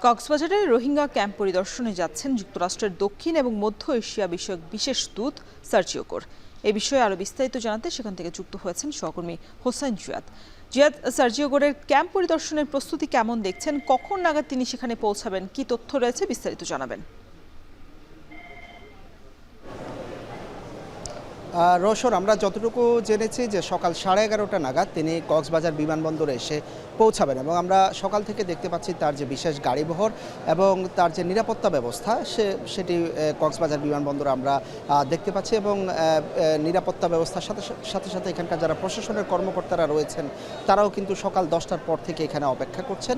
কক্সবাজারে রোহিঙ্গা ক্যাম্প পরিদর্শনে যাচ্ছেন যুক্তরাষ্ট্রের দক্ষিণ এবং মধ্য এশিয়া বিষয়ক বিশেষ দূত সার্জিও কোর। এ বিষয়ে আরও বিস্তারিত জানাতে সেখান থেকে যুক্ত হয়েছেন সহকর্মী হোসাইন জিয়াদ। সার্জিও কোরের ক্যাম্প পরিদর্শনের প্রস্তুতি কেমন দেখছেন, কখন নাগাদ তিনি সেখানে পৌঁছাবেন, কি তথ্য রয়েছে বিস্তারিত জানাবেন। রোশন, আমরা যতটুকু জেনেছি যে সকাল 11:30 নাগাদ তিনি কক্সবাজার বিমানবন্দরে এসে পৌঁছাবেন এবং আমরা সকাল থেকে দেখতে পাচ্ছি তার যে বিশেষ গাড়িবহর এবং তার যে নিরাপত্তা ব্যবস্থা সেটি কক্সবাজার বিমানবন্দরে আমরা দেখতে পাচ্ছি এবং নিরাপত্তা ব্যবস্থার সাথে সাথে এখানকার যারা প্রশাসনের কর্মকর্তারা রয়েছেন তারাও কিন্তু সকাল 10টার পর থেকে এখানে অপেক্ষা করছেন।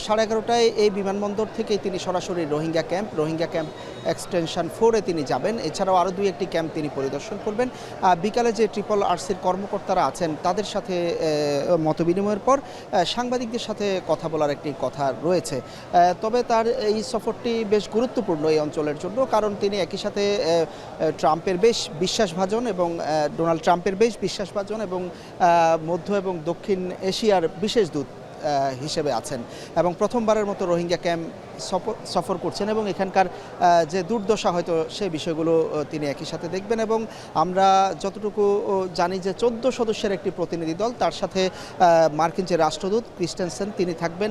11:30টায় এই বিমানবন্দর থেকেই তিনি সরাসরি রোহিঙ্গা ক্যাম্প এক্সটেনশন 4-এ তিনি যাবেন। এছাড়াও আরও 2-1টি ক্যাম্প তিনি পরিদর্শন করবেন। বিকালে যে RRRCর কর্মকর্তারা আছেন তাদের সাথে মতবিনিময়ের পর সাংবাদিকদের সাথে কথা বলার একটি কথা রয়েছে। তবে তার এই সফরটি বেশ গুরুত্বপূর্ণ এই অঞ্চলের জন্য, কারণ তিনি একই সাথে ট্রাম্পের বেশ বিশ্বাসভাজন এবং ডোনাল্ড ট্রাম্পের বেশ বিশ্বাসভাজন এবং মধ্য এবং দক্ষিণ এশিয়ার বিশেষ দূত হিসেবে আছেন এবং প্রথমবারের মতো রোহিঙ্গা ক্যাম্প সফর করছেন এবং এখানকার যে দুর্দশা হয়তো সেই বিষয়গুলো তিনি একই সাথে দেখবেন। এবং আমরা যতটুকু জানি যে 14 সদস্যের একটি প্রতিনিধি দল, তার সাথে মার্কিন যে রাষ্ট্রদূত ক্রিস্টেনসেন তিনি থাকবেন,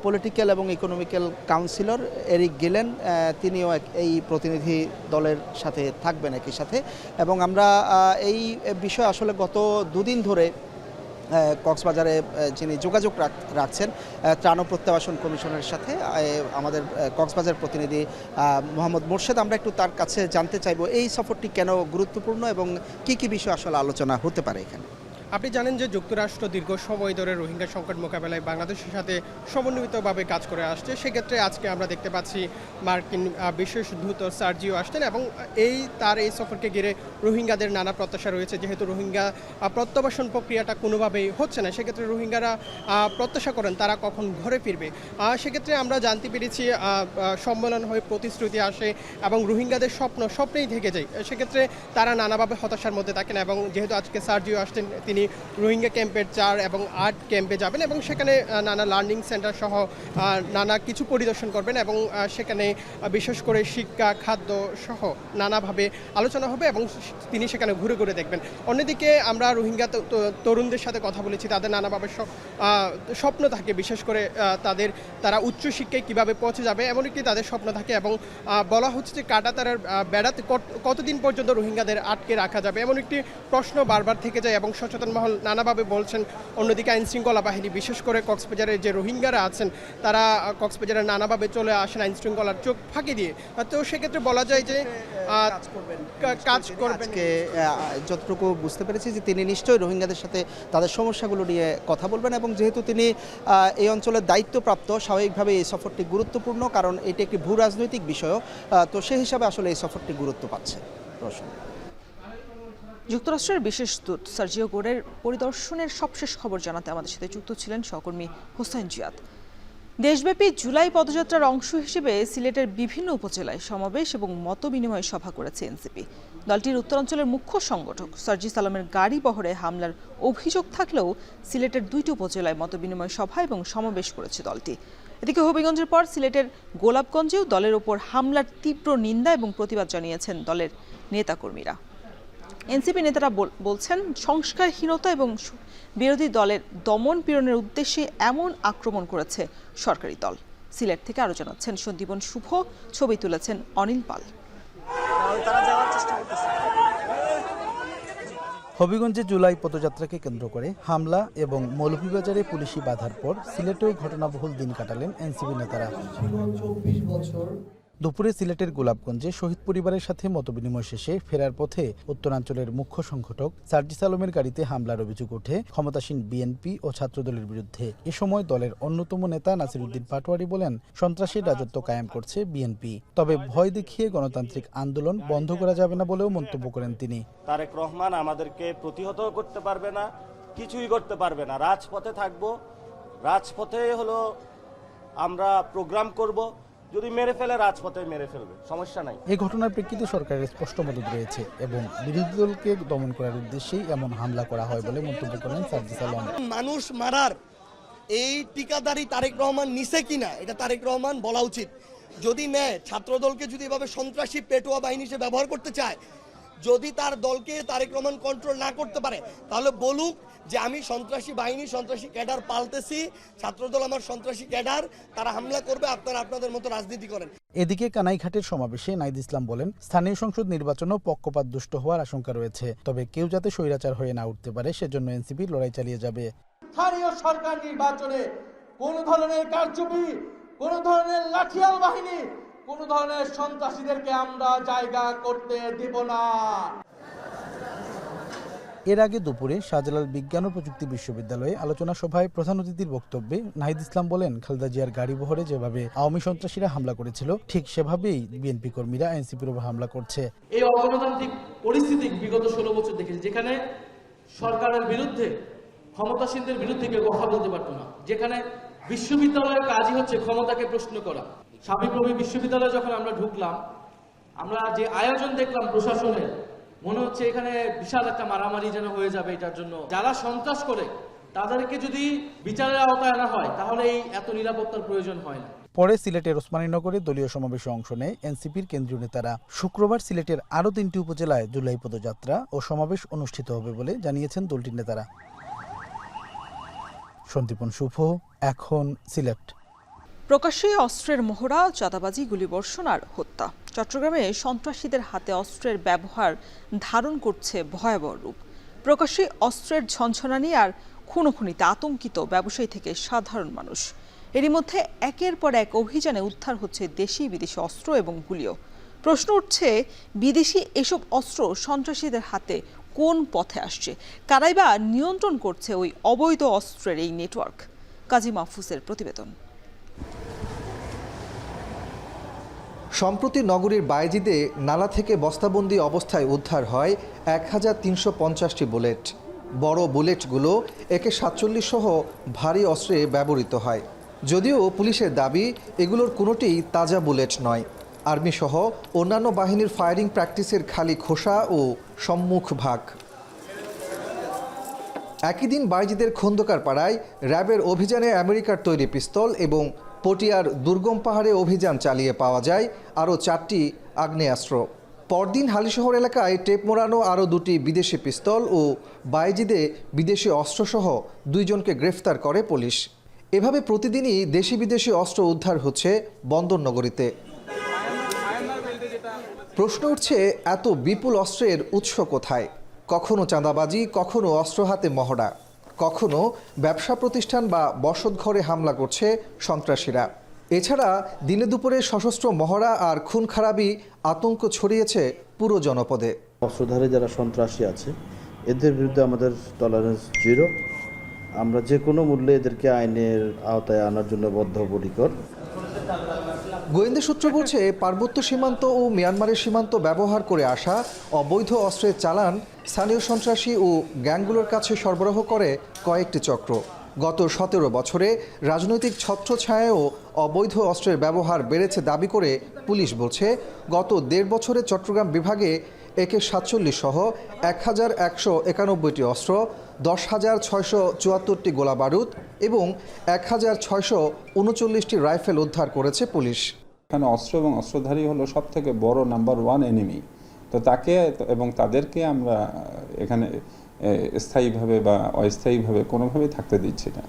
পলিটিক্যাল এবং ইকোনমিক্যাল কাউন্সিলর এরিক গিলেন তিনিও এই প্রতিনিধি দলের সাথে থাকবেন একই সাথে। এবং আমরা এই বিষয়ে আসলে গত দুদিন ধরে কক্সবাজারে যিনি যোগাযোগ রাখছেন ত্রাণ ও প্রত্যাবাসন কমিশনের সাথে আমাদের কক্সবাজার প্রতিনিধি মোহাম্মদ মোর্শেদ, আমরা একটু তার কাছে জানতে চাইব এই সফরটি কেন গুরুত্বপূর্ণ এবং কি কি বিষয় আসলে আলোচনা হতে পারে এখানে। আপনি জানেন যে যুক্তরাষ্ট্র দীর্ঘ সময় ধরে রোহিঙ্গা সংকট মোকাবেলায় বাংলাদেশের সাথে সমন্বিতভাবে কাজ করে আসছে। সেক্ষেত্রে আজকে আমরা দেখতে পাচ্ছি মার্কিন বিশেষ দূত সার্জিও আসছেন এবং তার এই সফরকে ঘিরে রোহিঙ্গাদের নানা প্রত্যাশা রয়েছে। যেহেতু রোহিঙ্গা প্রত্যাবাসন প্রক্রিয়াটা কোনোভাবেই হচ্ছে না, সেক্ষেত্রে রোহিঙ্গারা প্রত্যাশা করেন তারা কখন ঘরে ফিরবে। সেক্ষেত্রে আমরা জানতে পেরেছি সম্মেলন হয়ে প্রতিশ্রুতি আসে এবং রোহিঙ্গাদের স্বপ্নেই থেকে যায়। সেক্ষেত্রে তারা নানাভাবে হতাশার মধ্যে থাকেন এবং যেহেতু আজকে সার্জিও আসছেন তিনি রোহিঙ্গা ক্যাম্পের 4 এবং 8 ক্যাম্পে যাবেন এবং সেখানে নানা লার্নিং সেন্টার সহ নানা কিছু পরিদর্শন করবেন এবং সেখানে বিশেষ করে শিক্ষা, খাদ্য সহ নানাভাবে আলোচনা হবে এবং তিনি সেখানে ঘুরে ঘুরে দেখবেন। অন্যদিকে আমরা রোহিঙ্গা তরুণদের সাথে কথা বলেছি, তাদের নানাভাবে স্বপ্ন থাকে, বিশেষ করে তারা উচ্চশিক্ষায় কীভাবে পৌঁছে যাবে এমন একটি তাদের স্বপ্ন থাকে এবং বলা হচ্ছে যে কাঁটাতারের বেড়াতে কতদিন পর্যন্ত রোহিঙ্গাদের আটকে রাখা যাবে এমন একটি প্রশ্ন বারবার থেকে যায় এবং সচেতন মহল নানাভাবে বলছেন। অন্যদিকে আইনশৃঙ্খলা বাহিনী বিশেষ করে কক্সবাজারে যে রোহিঙ্গারা আছেন তারা কক্সবাজারে নানাভাবে চলে আসেন আইনশৃঙ্খলার চোখ ফাঁকি দিয়ে। তো সেক্ষেত্রে বলা যায় যে কাজ করবেন। যতটুকু বুঝতে পেরেছি যে তিনি নিশ্চয়ই রোহিঙ্গাদের সাথে তাদের সমস্যাগুলো নিয়ে কথা বলবেন এবং যেহেতু তিনি এই অঞ্চলের দায়িত্বপ্রাপ্ত, স্বাভাবিকভাবে এই সফরটি গুরুত্বপূর্ণ, কারণ এটি একটি ভূ রাজনৈতিক বিষয়ও, তো সেই হিসাবে আসলে এই সফরটি গুরুত্ব পাচ্ছে। যুক্তরাষ্ট্রের বিশেষ দূত সার্জিও কোরের পরিদর্শনের সবশেষ খবর জানাতে আমাদের সাথে যুক্ত ছিলেন সহকর্মী হোসাইন জিয়াদ। দেশব্যাপী জুলাই পদযাত্রার অংশ হিসেবে সিলেটের বিভিন্ন উপজেলায় সমাবেশ এবং মতবিনিময় সভা করেছে এনসিপি। দলটির উত্তরাঞ্চলের মুখ্য সংগঠক সার্জি সালামের গাড়ি বহরে হামলার অভিযোগ থাকলেও সিলেটের 2টি উপজেলায় মতবিনিময় সভা এবং সমাবেশ করেছে দলটি। এদিকে হবিগঞ্জের পর সিলেটের গোলাপগঞ্জেও দলের ওপর হামলার তীব্র নিন্দা এবং প্রতিবাদ জানিয়েছেন দলের নেতাকর্মীরা। এনসিপি নেতারা বলছেন সংস্কারহীনতা এবং বিরোধী দলের দমন পীড়নের উদ্দেশ্যে এমন আক্রমণ করেছে সরকারি দল। সিলেট থেকে আরো জানাচ্ছেন সন্দীপন শুভ, ছবি তুলেছেন অনিল পাল। হবিগঞ্জে জুলাই পদযাত্রাকে কেন্দ্র করে হামলা এবং মৌলভীবাজারে পুলিশি বাধার পর সিলেটেও ঘটনাবহুল দিন কাটালেন এনসিপি নেতারা। দুপুরে সিলেটের গোলাপগঞ্জে শহীদ পরিবারের সাথে মতবিনিময় শেষে ফেরার পথে উত্তরাঞ্চলের মুখ্য সংগঠক সার্জি সালামের গাড়িতে হামলার অভিযোগ ওঠে ক্ষমতাসীন বিএনপি ও ছাত্রদলের বিরুদ্ধে। এ সময় দলের অন্যতম নেতা নাসিরউদ্দিন পাটোয়ারি বলেন, সন্ত্রাসের রাজত্ব কায়েম করছে বিএনপি, তবে ভয় দেখিয়ে গণতান্ত্রিক আন্দোলন বন্ধ করা যাবে না বলেও মন্তব্য করেন তিনি। তারেক রহমান আমাদেরকে প্রতিহত করতে পারবে না, কিছুই করতে পারবে না। রাজপথে থাকবো, রাজপথে হলো আমরা প্রোগ্রাম করব, যদি মেরে ফেলে রাজপথে মেরে ফেলবে, সমস্যা নাই। এই ঘটনার প্রেক্ষিতে সরকারের স্পষ্ট মদত রয়েছে এবং বিরোধী দলকে দমন করার উদ্দেশ্যেই এমন হামলা করা হয় বলে মন্তব্য করেন সার্জি সালাম। মানুষ মারার এই টিকাদারি তারেক রহমান নিছে কিনা এটা তারেক রহমান বলা উচিত। যদি নেয়, ছাত্রদলকে যদি এভাবে সন্ত্রাসী পেটোয়া বাহিনী হিসেবে ব্যবহার করতে চায়, যদি তার দলকে তারেক রহমান কন্ট্রোল না করতে পারে, তাহলে বলুক যে আমি সন্ত্রাসী বাহিনী, সন্ত্রাসী ক্যাডার পালতেছি, ছাত্রদল আমার সন্ত্রাসী ক্যাডার, তারা হামলা করবে, আপনারা আপনাদের মতো রাজনীতি করেন। এদিকে কানাইঘাটের সমাবেশে নাহিদ ইসলাম বলেন, স্থানীয় সংসদ নির্বাচনও পক্ষপাত দুষ্ট হওয়ার আশঙ্কা রয়েছে, তবে কেউ যাতে স্বৈরাচার হয়ে না উঠতে পারে সেজন্য এনসিপি লড়াই চালিয়ে যাবে। স্থানীয় সরকার নির্বাচনে কোন ধরনের কারচুপি, কোন ধরনের লাঠিয়াল বাহিনী, কোন ধরনের সন্ত্রাসীদেরকে আমরা জায়গা করতে দিব না। এর আগে দুপুরে শাহজালাল বিজ্ঞান ও প্রযুক্তি বিশ্ববিদ্যালয়ে আলোচনা সভায় প্রধান অতিথির বক্তব্যে নাহিদ ইসলাম বলেন, খালেদা জিয়ার গাড়ি বহরে যেভাবে আওয়ামী সন্ত্রাসীরা হামলা করেছিল, ঠিক সেভাবেই বিএনপি কর্মীরা এনসিপির উপর হামলা করছে। এই অগণতান্ত্রিক পরিস্থিতি বিগত 16 বছর দেখেছি, যেখানে সরকারের বিরুদ্ধে, ক্ষমতাসীনদের বিরুদ্ধে কেউ কথা বলতে পারতো না, যেখানে বিশ্ববিদ্যালয়ের কাজই হচ্ছে ক্ষমতাকে প্রশ্ন করা। সাবিপ্রবি বিশ্ববিদ্যালয়ে যখন আমরা ঢুকলাম, আমরা যে আয়োজন দেখলাম প্রশাসনের, মনে হচ্ছে এখানে বিশাল একটা মারামারি যেন হয়ে যাবে। এটার জন্য যারা সন্ত্রাস করে তাদেরকে যদি বিচারের আওতায় আনা হয়, তাহলে এই এত নিরাপত্তার প্রয়োজন হয় না। পরে সিলেটের ওসমানীনগরে দলীয় সমাবেশে অংশ নেয় এনসিপির কেন্দ্রীয় নেতারা। শুক্রবার সিলেটের আরও 3টি উপজেলায় জুলাই পদযাত্রা ও সমাবেশ অনুষ্ঠিত হবে বলে জানিয়েছেন দলটির নেতারা। সন্দীপন শুভ, এখন সিলেট। প্রকাশ্যে অস্ত্রের মহড়া, চাঁদাবাজি, গুলিবর্ষণ আর হত্যা। চট্টগ্রামে সন্ত্রাসীদের হাতে অস্ত্রের ব্যবহার ধারণ করছে ভয়াবহ রূপ। প্রকাশ্যে অস্ত্রের ঝনঝনানি আর খুনোখুনিতে আতঙ্কিত ব্যবসায়ী থেকে সাধারণ মানুষ। এরই মধ্যে একের পর এক অভিযানে উদ্ধার হচ্ছে দেশি বিদেশি অস্ত্র এবং গুলিও। প্রশ্ন উঠছে, বিদেশি এসব অস্ত্র সন্ত্রাসীদের হাতে কোন পথে আসছে? কারাই বা নিয়ন্ত্রণ করছে ওই অবৈধ অস্ত্রের এই নেটওয়ার্ক? কাজী মাহফুজের প্রতিবেদন। সম্প্রতি নগরীর বায়েজিদে নালা থেকে বস্তাবন্দি অবস্থায় উদ্ধার হয় 1350টি বুলেট। বড় বুলেটগুলো AK-47 সহ ভারী অস্ত্রে ব্যবহৃত হয়। যদিও পুলিশের দাবি এগুলোর কোনোটিই তাজা বুলেট নয়। আর্মি সহ অন্যান্য বাহিনীর ফায়ারিং প্র্যাকটিসের খালি খোসা ও সম্মুখ ভাগ। একই দিন বায়েজিদের খন্দকার পাড়ায় র্যাবের অভিযানে আমেরিকার তৈরি পিস্তল এবং পটিয়ার দুর্গম পাহাড়ে অভিযান চালিয়ে পাওয়া যায় আরও 4টি আগ্নেয়াস্ত্র। পরদিন হালিশহর এলাকায় টেপ মোড়ানো আরও 2টি বিদেশি পিস্তল ও বায়েজিদে বিদেশি অস্ত্রসহ 2 জনকে গ্রেফতার করে পুলিশ। এভাবে প্রতিদিনই দেশি বিদেশি অস্ত্র উদ্ধার হচ্ছে বন্দরনগরীতে। প্রশ্ন উঠছে, এত বিপুল অস্ত্রের উৎস কোথায়? কখনো চাঁদাবাজি, কখনো অস্ত্র হাতে মহড়া, কখনো ব্যবসা প্রতিষ্ঠান বা বসতঘরে হামলা করছে সন্ত্রাসীরা। এছাড়া দিনে দুপুরে সশস্ত্র মহড়া আর খুন খারাপি আতঙ্ক ছড়িয়েছে পুরো জনপদে। অস্ত্রধারী যারা সন্ত্রাসী আছে, এদের বিরুদ্ধে আমাদের টলারেন্স 0। আমরা যে কোনো মূল্যে এদেরকে আইনের আওতায় আনার জন্য বদ্ধপরিকর। গোয়েন্দা সূত্র বলছে, পার্বত্য সীমান্ত ও মিয়ানমারের সীমান্ত ব্যবহার করে আসা অবৈধ অস্ত্রের চালান স্থানীয় সন্ত্রাসী ও গ্যাংগুলোর কাছে সরবরাহ করে কয়েকটি চক্র। গত 17 বছরে রাজনৈতিক ছত্রছায়ায়ও অবৈধ অস্ত্রের ব্যবহার বেড়েছে দাবি করে পুলিশ বলছে, গত 1.5 বছরে চট্টগ্রাম বিভাগে AK-47 সহ 1191টি অস্ত্র, 10,674টি গোলাবারুদ এবং 1,639টি রাইফেল উদ্ধার করেছে পুলিশ। এখানে অস্ত্র এবং অস্ত্রধারী হলো সব থেকে বড় নাম্বার 1 এনিমি। তো তাকে এবং তাদেরকে আমরা এখানে স্থায়ীভাবে বা অস্থায়ীভাবে কোনোভাবেই থাকতে দিচ্ছি না।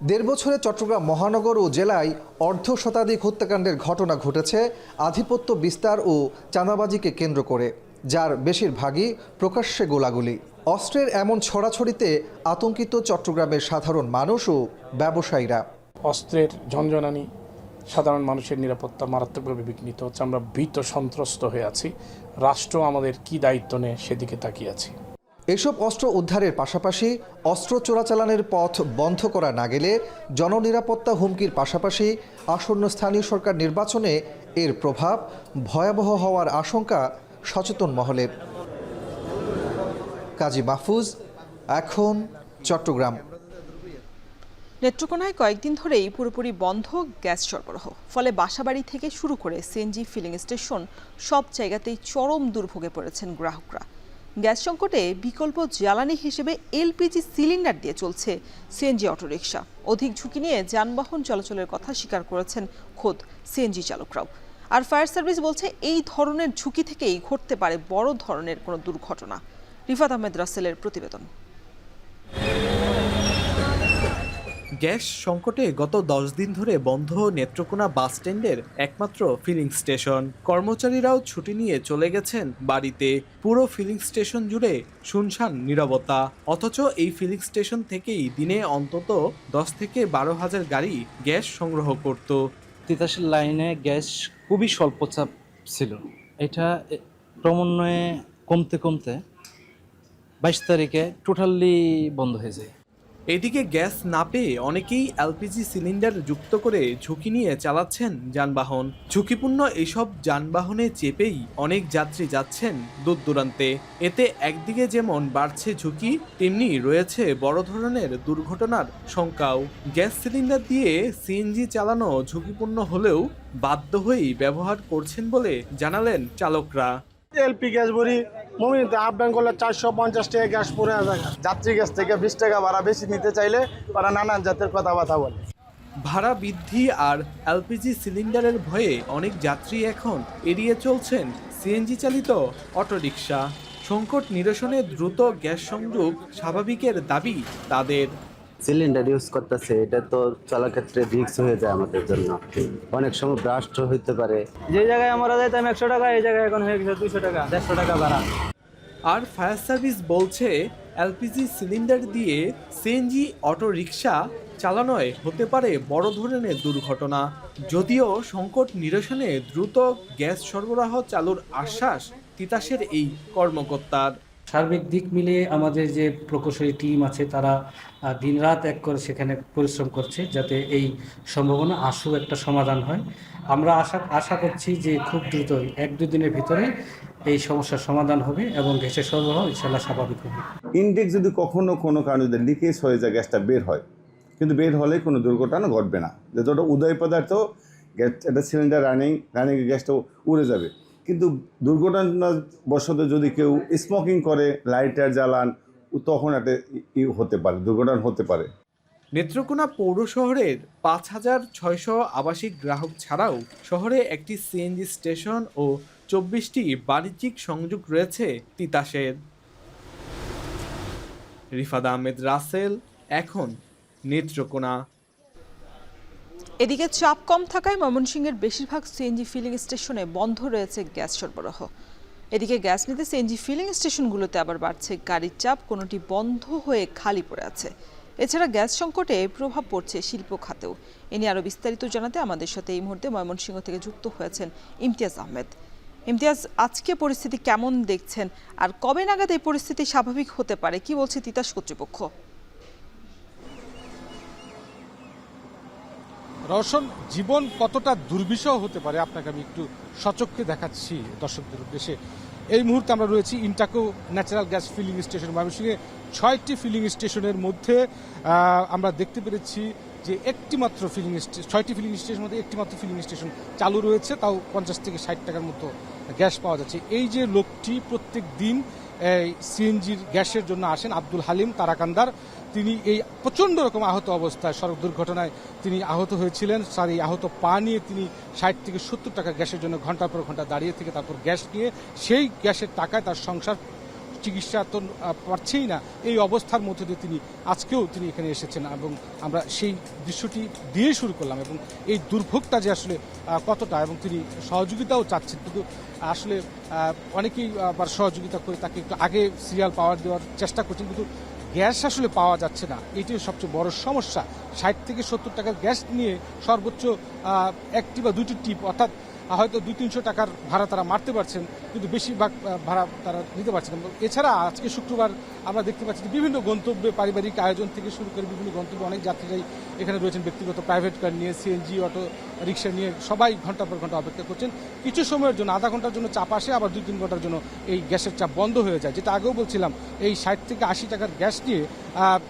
1.5 বছরে চট্টগ্রাম মহানগর ও জেলায় অর্ধশতাধিক হত্যাকাণ্ডের ঘটনা ঘটেছে আধিপত্য বিস্তার ও চাঁদাবাজিকে কেন্দ্র করে, যার বেশিরভাগই প্রকাশ্যে গোলাগুলি। অস্ত্রের এমন ছড়াছড়িতে আতঙ্কিত চট্টগ্রামের সাধারণ মানুষ ও ব্যবসায়ীরা। অস্ত্রের ঝনঝনানি, সাধারণ মানুষের নিরাপত্তা মারাত্মকভাবে বিঘ্নিত হচ্ছে। আমরা ভীত সন্ত্রস্ত হয়ে আছি। রাষ্ট্র আমাদের কি দায়িত্ব নেয় সেদিকে তাকিয়ে আছি। এসব অস্ত্র উদ্ধারের পাশাপাশি অস্ত্র চোরাচালানের পথ বন্ধ করা না গেলে জননিরাপত্তা হুমকির পাশাপাশি আসন্ন স্থানীয় সরকার নির্বাচনে এর প্রভাব ভয়াবহ হওয়ার আশঙ্কা সচেতন মহলের। কাজী মাহফুজ, এখন চট্টগ্রাম। নেত্রকোনায় কয়েকদিন ধরেই পুরোপুরি বন্ধ গ্যাস সরবরাহ। ফলে বাসাবাড়ি থেকে শুরু করে সিএনজি ফিলিং স্টেশন সব জায়গাতেই চরম দুর্ভোগে পড়েছেন গ্রাহকরা। গ্যাস সংকটে বিকল্প জ্বালানি হিসেবে এলপিজি সিলিন্ডার দিয়ে চলছে সিএনজি অটোরিকশা। অধিক ঝুঁকি নিয়ে যানবাহন চলাচলের কথা স্বীকার করেছেন খোদ সিএনজি চালকরাও। আর ফায়ার সার্ভিস বলছে এই ধরনের ঝুঁকি থেকেই ঘটতে পারে বড় ধরনের কোনো দুর্ঘটনা। রিফাত আহমেদ রাসেলের প্রতিবেদন। গ্যাস সংকটে গত 10 দিন ধরে বন্ধ নেত্রকোনা বাস স্ট্যান্ডের একমাত্র ফিলিং স্টেশন। কর্মচারীরাও ছুটি নিয়ে চলে গেছেন বাড়িতে। পুরো ফিলিং স্টেশন জুড়ে শুনশান নীরবতা। অথচ এই ফিলিং স্টেশন থেকেই দিনে অন্তত 10 থেকে 12 হাজার গাড়ি গ্যাস সংগ্রহ করত। তিতাসের লাইনে গ্যাস খুবই স্বল্প চাপ ছিল। এটা ক্রমান্বয়ে কমতে কমতে 22 তারিখে টোটালি বন্ধ হয়ে যায়। এদিকে গ্যাস না পেয়ে অনেকেই এলপিজি সিলিন্ডার যুক্ত করে ঝুঁকি নিয়ে চালাচ্ছেন যানবাহন। ঝুঁকিপূর্ণ এইসব যানবাহনে চেপেই অনেক যাত্রী যাচ্ছেন দূর দূরান্তে। এতে একদিকে যেমন বাড়ছে ঝুঁকি, তেমনি রয়েছে বড় ধরনের দুর্ঘটনার শঙ্কাও। গ্যাস সিলিন্ডার দিয়ে সিএনজি চালানো ঝুঁকিপূর্ণ হলেও বাধ্য হয়েই ব্যবহার করছেন বলে জানালেন চালকরা। এলপি গ্যাস ভরি মমিনতে আপ ডাউন করলে 450 টাকা গ্যাস পড়ে যায়। যাত্রী গ্যাস থেকে 20 টাকা ভাড়া বেশি নিতে চাইলে তারা নানান জাতের কথাবার্তা বলে। ভাড়া বৃদ্ধি আর এলপিজি সিলিন্ডারের ভয়ে অনেক যাত্রী এখন এড়িয়ে চলছেন সিএনজি চালিত অটোরিকশা। সংকট নিরসনে দ্রুত গ্যাস সংযোগ স্বাভাবিকের দাবি তাদের। সিলিন্ডার ইউজ করতেছে, এটা তো চলার ক্ষেত্রে রিস্ক হয়ে যায় আমাদের জন্য। অনেক সময় ব্রাস্ট হইতে পারে। যে জায়গায় আমরা যাইতাম 100 টাকা, এই জায়গায় এখন হয়ে গেছে 200 টাকা, 150 টাকা ভাড়া। আর ফায়ার সার্ভিস বলছে এলপিজি সিলিন্ডার দিয়ে সিএনজি অটো রিকশা চালানোয় হতে পারে বড় ধরনের দুর্ঘটনা। যদিও সংকট নিরসনে দ্রুত গ্যাস সরবরাহ চালুর আশ্বাস তিতাসের এই কর্মকর্তার। সার্বিক দিক মিলিয়ে আমাদের যে প্রকৌশলী টিম আছে তারা দিনরাত এক করে সেখানে পরিশ্রম করছে যাতে এই সম্ভাবনা আশু একটা সমাধান হয়। আমরা আশা করছি যে খুব দ্রুত 1-2 দিনের ভিতরে এই সমস্যার সমাধান হবে এবং গ্যাসের সরবরাহ ইনশাআল্লাহ স্বাভাবিক হবে। ইনটেক যদি কখনো কোনো কারণে যদি লিকেজ হয়ে যায়, গ্যাসটা বের হয়, কিন্তু বের হলে কোনো দুর্ঘটনা ঘটবে না। যতটা উদয় পদার্থ গ্যাস, একটা সিলিন্ডার রানিং গ্যাসটা উড়ে যাবে। কিন্তু দুর্ঘটনাবশত যদি কেউ স্মোকিং করে, লাইটার জ্বালান, তখন একটা হতে পারে, দুর্ঘটনা হতে পারে। নেত্রকোনা পৌর শহরের 5600 আবাসিক গ্রাহক ছাড়াও শহরে একটি সিএনজি স্টেশন ও 24টি বাণিজ্যিক সংযোগ রয়েছে তিতাসের। রিফাত আহমেদ রাসেল, এখন নেত্রকোনা। এদিকে চাপ কম থাকায় ময়মনসিংহের বেশিরভাগ সিএনজি ফিলিং স্টেশনে বন্ধ রয়েছে গ্যাস সরবরাহ। এদিকে গ্যাস নিতে সিএনজি ফিলিং স্টেশনগুলোতে আবার বাড়ছে গাড়ির চাপ, কোনোটি বন্ধ হয়ে খালি পড়ে আছে। এছাড়া গ্যাস সংকটে প্রভাব পড়ছে শিল্প খাতেও। এ নিয়ে আরও বিস্তারিত জানাতে আমাদের সাথে এই মুহূর্তে ময়মনসিংহ থেকে যুক্ত হয়েছেন ইমতিয়াজ আহমেদ। ইমতিয়াজ, আজকে পরিস্থিতি কেমন দেখছেন আর কবে নাগাদ এই পরিস্থিতি স্বাভাবিক হতে পারে, কি বলছে তিতাস কর্তৃপক্ষ? রওশন, জীবন কতটা দুর্বিষহ হতে পারে আপনাকে আমি একটু সচক্ষে দেখাচ্ছি দর্শকদের উদ্দেশ্যে। এই মুহূর্তে আমরা রয়েছি ইন্টাকো ন্যাচারাল গ্যাস ফিলিং স্টেশন ময়মনসিংহে। 6টি ফিলিং স্টেশনের মধ্যে আমরা দেখতে পেরেছি যে 6টি ফিলিং স্টেশনের মধ্যে একটি মাত্র ফিলিং স্টেশন চালু রয়েছে, তাও 50 থেকে 60 টাকার মতো গ্যাস পাওয়া যাচ্ছে। এই যে লোকটি প্রত্যেক দিন সিএনজির গ্যাসের জন্য আসেন, আব্দুল হালিম তারাকান্দার, তিনি এই প্রচণ্ড রকম আহত অবস্থায় সড়ক দুর্ঘটনায় তিনি আহত হয়েছিলেন। এই আহত পা নিয়ে তিনি 60 থেকে 70 টাকা গ্যাসের জন্য ঘন্টার পর ঘন্টা দাঁড়িয়ে থেকে তারপর গ্যাস নিয়ে সেই গ্যাসের টাকায় তার সংসার চিকিৎসা তো পারছেই না। এই অবস্থার মধ্যে দিয়ে আজকেও তিনি এখানে এসেছেন এবং আমরা সেই দৃশ্যটি দিয়ে শুরু করলাম এবং এই দুর্ভোগটা যে আসলে কতটা, এবং তিনি সহযোগিতাও চাচ্ছেন, কিন্তু আসলে অনেকেই আবার সহযোগিতা করে তাকে একটু আগে সিরিয়াল পাওয়ার দেওয়ার চেষ্টা করছেন, কিন্তু গ্যাস আসলে পাওয়া যাচ্ছে না। এটিও সবচেয়ে বড় সমস্যা। 60 থেকে 70 টাকার গ্যাস নিয়ে সর্বোচ্চ 1টি বা 2টি টিপ, অর্থাৎ হয়তো 200-300 টাকার ভাড়া তারা মারতে পারছেন, কিন্তু বেশিরভাগ ভাড়া তারা নিতে পারছেন। এছাড়া আজকে শুক্রবার আমরা দেখতে পাচ্ছি যে বিভিন্ন গন্তব্যে পারিবারিক আয়োজন থেকে শুরু করে বিভিন্ন গন্তব্যে অনেক যাত্রীরাই এখানে রয়েছেন, ব্যক্তিগত প্রাইভেট কার নিয়ে, সিএনজি অটো রিক্সা নিয়ে সবাই ঘন্টার পর ঘন্টা অপেক্ষা করছেন। কিছু সময়ের জন্য, আধা ঘন্টার জন্য চাপ আসে, আবার 2-3 ঘন্টার জন্য এই গ্যাসের চাপ বন্ধ হয়ে যায়। যেটা আগেও বলছিলাম, এই 60 থেকে 80 টাকার গ্যাস নিয়ে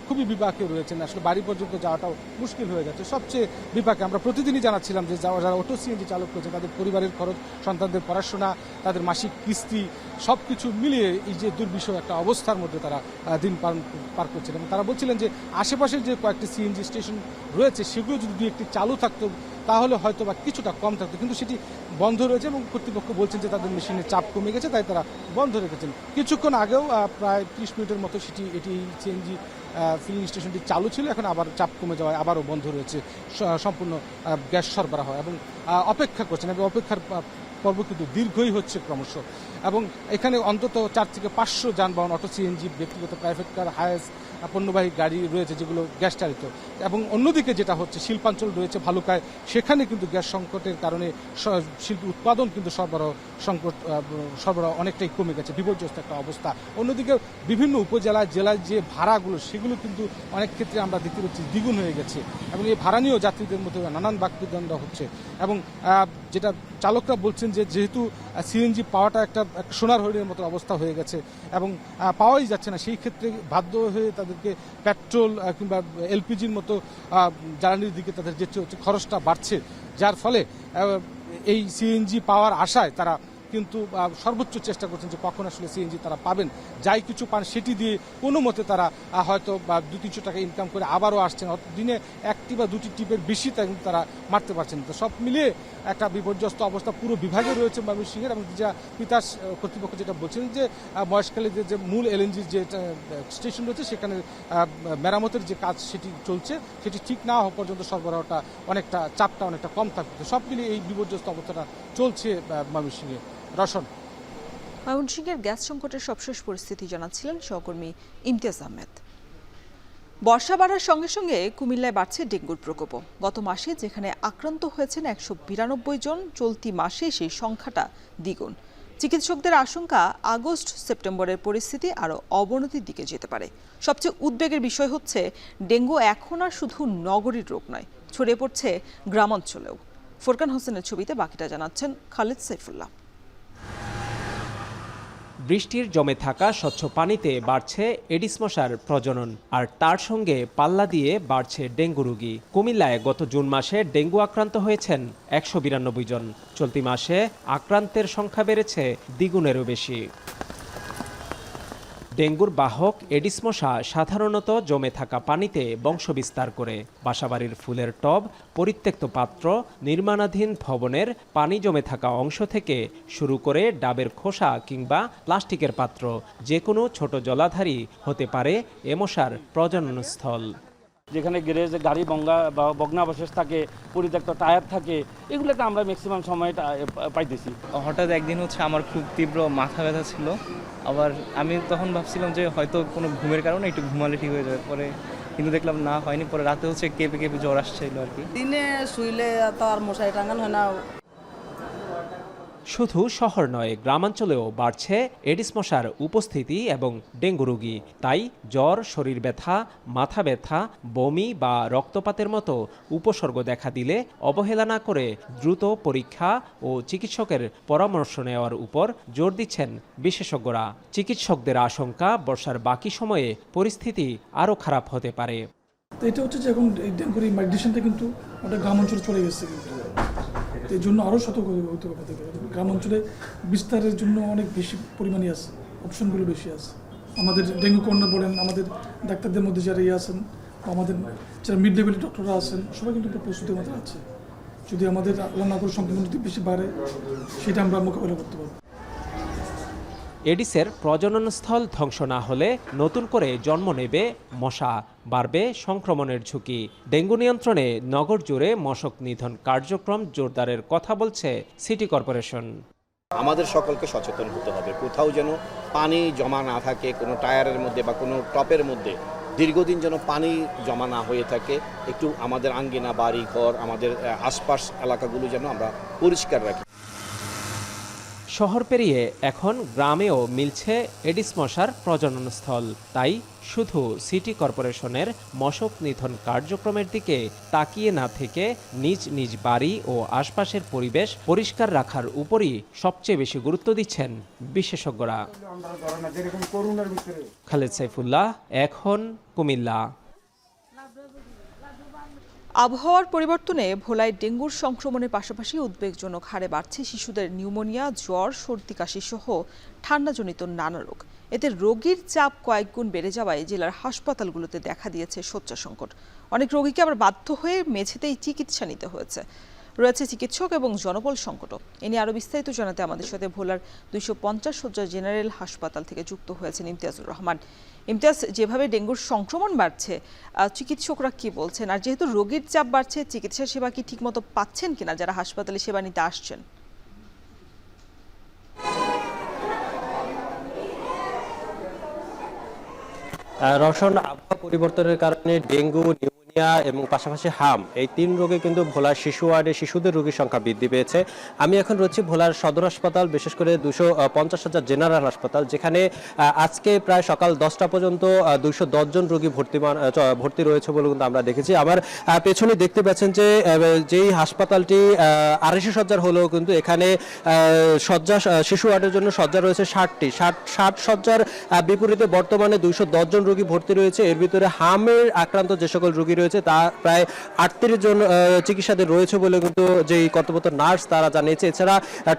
খুবই বিপাকে রয়েছেন, আসলে বাড়ি পর্যন্ত যাওয়াটাও মুশকিল হয়ে যাচ্ছে। সবচেয়ে বিপাকে আমরা প্রতিদিনই জানাচ্ছিলাম যে যারা অটো সিএনজি চালক রয়েছেন তাদের পরিবারের খরচ, সন্তানদের পড়াশোনা, তাদের মাসিক কিস্তি সব কিছু মিলিয়ে এই যে দুর্বিষহ একটা অবস্থার মধ্যে তারা দিন পার করছেন। এবং তারা বলছিলেন যে আশেপাশের যে কয়েকটি সিএনজি স্টেশন রয়েছে সেগুলো যদি দুই একটি চালু থাকতো তাহলে হয়তো বা কিছুটা কম থাকতো, কিন্তু সেটি বন্ধ রয়েছে এবং কর্তৃপক্ষ বলছেন যে তাদের মেশিনের চাপ কমে গেছে, তাই তারা বন্ধ রেখেছেন। কিছুক্ষণ আগেও প্রায় 30 মিনিটের মতো এটি সিএনজি ফিলিং স্টেশনটি চালু ছিল, এখন আবার চাপ কমে যাওয়ায় আবারও বন্ধ রয়েছে সম্পূর্ণ গ্যাস সরবরাহ, এবং অপেক্ষা করছেন এবং অপেক্ষার পর্ব কিন্তু দীর্ঘই হচ্ছে ক্রমশ। এবং এখানে অন্তত 4 থেকে 500 যানবাহন, অটো সিএনজি, ব্যক্তিগত প্রাইভেট কার, হায়াস পণ্যবাহী গাড়ি রয়েছে যেগুলো গ্যাস চালিত। এবং অন্যদিকে যেটা হচ্ছে শিল্পাঞ্চল রয়েছে ভালুকায়, সেখানে কিন্তু গ্যাস সংকটের কারণে শিল্প উৎপাদন কিন্তু সরবরাহ অনেকটাই কমে গেছে, বিপর্যস্ত একটা অবস্থা। অন্যদিকে বিভিন্ন উপজেলায় জেলায় যে ভাড়াগুলো সেগুলো কিন্তু অনেক ক্ষেত্রে আমরা দেখতে পাচ্ছি দ্বিগুণ হয়ে গেছে, এবং এই ভাড়া নিয়েও যাত্রীদের মধ্যে নানান বাকবিতণ্ডা হচ্ছে। এবং যেটা চালকরা বলছেন যে যেহেতু সিএনজি পাওয়াটা একটা সোনার হরিণের মতো অবস্থা হয়ে গেছে এবং পাওয়াই যাচ্ছে না, সেই ক্ষেত্রে বাধ্য হয়ে তাদেরকে পেট্রোল কিংবা এলপিজির মতো জ্বালানির দিকে তাদের যেতে হচ্ছে, খরচটা বাড়ছে, যার ফলে এই সিএনজি পাওয়ার আশায় তারা কিন্তু সর্বোচ্চ চেষ্টা করছেন যে কখন আসলে সিএনজি তারা পাবেন, যাই কিছু পান সেটি দিয়ে কোনো মতে তারা হয়তো 200-300 টাকা ইনকাম করে আবারও আসছেন, দিনে 1টি বা 2টি ট্রিপের বেশি তারা মারতে পারছেন। তো সব মিলিয়ে একটা বিপর্যস্ত অবস্থা পুরো বিভাগে রয়েছে ময়মনসিংহের। এবং যা তিতাস কর্তৃপক্ষ যেটা বলছেন যে মহেশখালীতে যে মূল এলএনজির যে স্টেশন রয়েছে সেখানে মেরামতের যে কাজ সেটি চলছে, সেটি ঠিক না হওয়া পর্যন্ত সরবরাহটা চাপটা অনেকটা কম থাকবে। সব মিলিয়ে এই বিপর্যস্ত অবস্থাটা চলছে ময়মনসিংহে। রশন, ময়মনসিংহের গ্যাস সংকটের সবশেষ পরিস্থিতি জানাচ্ছিলেন সহকর্মী ইমতিয়াজ আহমেদ। বর্ষা বাড়ার সঙ্গে সঙ্গে কুমিল্লায় বাড়ছে ডেঙ্গুর প্রকোপও। গত মাসে যেখানে আক্রান্ত হয়েছেন 192 জন, চলতি মাসে সেই সংখ্যাটা দ্বিগুণ। চিকিৎসকদের আশঙ্কা আগস্ট সেপ্টেম্বরের পরিস্থিতি আরও অবনতির দিকে যেতে পারে। সবচেয়ে উদ্বেগের বিষয় হচ্ছে ডেঙ্গু এখন আর শুধু নগরীর রোগ নয়, ছড়িয়ে পড়ছে গ্রামাঞ্চলেও। ফোরকান হোসেনের ছবিতে বাকিটা জানাচ্ছেন খালিদ সাইফুল্লাহ। বৃষ্টির জমে থাকা স্বচ্ছ পানিতে বাড়ছে এডিস মশার প্রজনন, আর তার সঙ্গে পাল্লা দিয়ে বাড়ছে ডেঙ্গু রোগী। কুমিল্লায় গত জুন মাসে ডেঙ্গু আক্রান্ত হয়েছেন 192 জন। চলতি মাসে আক্রান্তের সংখ্যা বেড়েছে দ্বিগুণেরও বেশি। ডেঙ্গুর বাহক এডিস মশা সাধারণত জমে থাকা পানিতে বংশবিস্তার করে। বাসাবাড়ির ফুলের টব, পরিত্যক্ত পাত্র, নির্মাণাধীন ভবনের পানি জমে থাকা অংশ থেকে শুরু করে ডাবের খোসা কিংবা প্লাস্টিকের পাত্র, যে কোনো ছোট জলাধারই হতে পারে এ মশার প্রজননস্থল। যেখানে গ্যারেজে গাড়ি ভগ্নাবশেষ থাকে, পরিত্যক্ত টায়ার থাকে, এগুলোতে আমরা ম্যাক্সিমাম সময়টা পাইতেছি। হঠাৎ একদিন আমার খুব তীব্র মাথা ব্যথা ছিল, আবার আমি তখন ভাবছিলাম যে হয়তো কোনো ঘুমের কারণে একটু ঘুমালে ঠিক হয়ে যাবে, পরে কিন্তু দেখলাম না, হয়নি। পরে রাতে কেঁপে কেঁপে জ্বর আসছিল আর কি। দিনে শুইলে তো আর মশারি টাঙানো হয় না। শুধু শহর নয়, গ্রামাঞ্চলেও বাড়ছে এডিস মশার উপস্থিতি এবং ডেঙ্গু রোগী। তাই জ্বর, শরীর ব্যথা, মাথা ব্যথা, বমি বা রক্তপাতের মতো উপসর্গ দেখা দিলে অবহেলা না করে দ্রুত পরীক্ষা ও চিকিৎসকের পরামর্শ নেওয়ার উপর জোর দিচ্ছেন বিশেষজ্ঞরা। চিকিৎসকদের আশঙ্কা বর্ষার বাকি সময়ে পরিস্থিতি আরও খারাপ হতে পারে। এটা হচ্ছে যে এখন এই ডেঙ্গুর এই মাইগ্রেশনটা কিন্তু ওটা গ্রাম অঞ্চলে চলে গেছে, কিন্তু এই জন্য আরও সতর্ক হতে হবে। গ্রাম অঞ্চলে বিস্তারের জন্য অনেক বেশি পরিমাণে আছে, অপশনগুলো বেশি আছে। আমাদের ডেঙ্গু কর্নার বলেন, আমাদের ডাক্তারদের মধ্যে যারা আছেন, আমাদের যারা মিড লেভেলের ডক্টররা আছেন, সবাই কিন্তু প্রস্তুতির মধ্যে আছে। যদি আমাদের রান্নাঘর সংক্রমণ যদি বেশি বাড়ে, সেটা আমরা মোকাবেলা করতে পারবো। এডিসের প্রজননস্থল ধ্বংস না হলে নতুন করে জন্ম নেবে মশা, বাড়বে সংক্রমণের ঝুঁকি। ডেঙ্গু নিয়ন্ত্রণে নগর জুড়ে মশক নিধন কার্যক্রম জোরদারের কথা বলছে সিটি কর্পোরেশন। আমাদের সকলকে সচেতন হতে হবে, কোথাও যেন পানি জমা না থাকে, কোনো টায়ারের মধ্যে বা কোনো টপের মধ্যে দীর্ঘদিন যেন পানি জমা না হয়ে থাকে। একটু আমাদের আঙ্গিনা, বাড়ি ঘর, আমাদের আশপাশ এলাকাগুলো যেন আমরা পরিষ্কার রাখি। শহর পেরিয়ে এখন গ্রামেও মিলছে এডিস মশার প্রজননস্থল। তাই শুধু সিটি কর্পোরেশনের মশক নিধন কার্যক্রমের দিকে তাকিয়ে না থেকে নিজ নিজ বাড়ি ও আশপাশের পরিবেশ পরিষ্কার রাখার উপরই সবচেয়ে বেশি গুরুত্ব দিচ্ছেন বিশেষজ্ঞরা। খালিদ সাইফুল্লাহ, এখন কুমিল্লা। আবহাওয়ার পরিবর্তনে ভোলায় ডেঙ্গুর সংক্রমণের পাশাপাশি উদ্বেগজনক হারে বাড়ছে শিশুদের নিউমোনিয়া, জ্বর, সর্দি কাশি সহ ঠান্ডাজনিত নানা রোগ। এতে রোগীর চাপ কয়েক গুণ বেড়ে যাওয়ায় জেলার হাসপাতালগুলোতে দেখা দিয়েছে শয্যা সংকট। অনেক রোগীকে আবার বাধ্য হয়ে মেঝেতেই চিকিৎসা নিতে হয়েছে। রয়েছে চিকিৎসক এবং জনবল সংকটও। এ নিয়ে আরও বিস্তারিত জানাতে আমাদের সাথে ভোলার 250 শয্যা জেনারেল হাসপাতাল থেকে যুক্ত হয়েছেন ইমতিয়াজুর রহমান। ইমতিয়াজ, যেভাবে ডেঙ্গুর সংক্রমণ বাড়ছে, চিকিৎসকরা কি বলছেন? আর যেহেতু রোগীর চাপ বাড়ছে, চিকিৎসা সেবা কি ঠিকমতো পাচ্ছেন কিনা যারা হাসপাতালে সেবা নিতে আসছেন? রওশন, আবহাওয়া পরিবর্তনের কারণে ডেঙ্গু, নিউমোনিয়া এবং পাশাপাশি হাম এই 3 রোগে কিন্তু ভোলার শিশু ওয়ার্ডে শিশুদের রোগীর সংখ্যা বৃদ্ধি পেয়েছে। আমি এখন রয়েছি ভোলার সদর হাসপাতাল, বিশেষ করে 250 শয্যার জেনারেল হাসপাতাল, যেখানে আজকে প্রায় সকাল 10টা পর্যন্ত 210 জন রোগী ভর্তি রয়েছে বলে কিন্তু আমরা দেখেছি। আমার পেছনে দেখতে পাচ্ছেন যে যেই হাসপাতালটি 250 শয্যার হলেও কিন্তু এখানে শয্যা শিশু ওয়ার্ডের জন্য শয্যা রয়েছে 60 শয্যার বিপরীতে বর্তমানে 210 জন রোগী ভর্তি রয়েছে। এর ভিতরে হামের আক্রান্ত যে সকল রোগী রয়েছে তা প্রায় 38 জন চিকিৎসাধীন রয়েছে বলে কিন্তু যেই কর্তব্যরত নার্স তারা জানিয়েছে। এছাড়া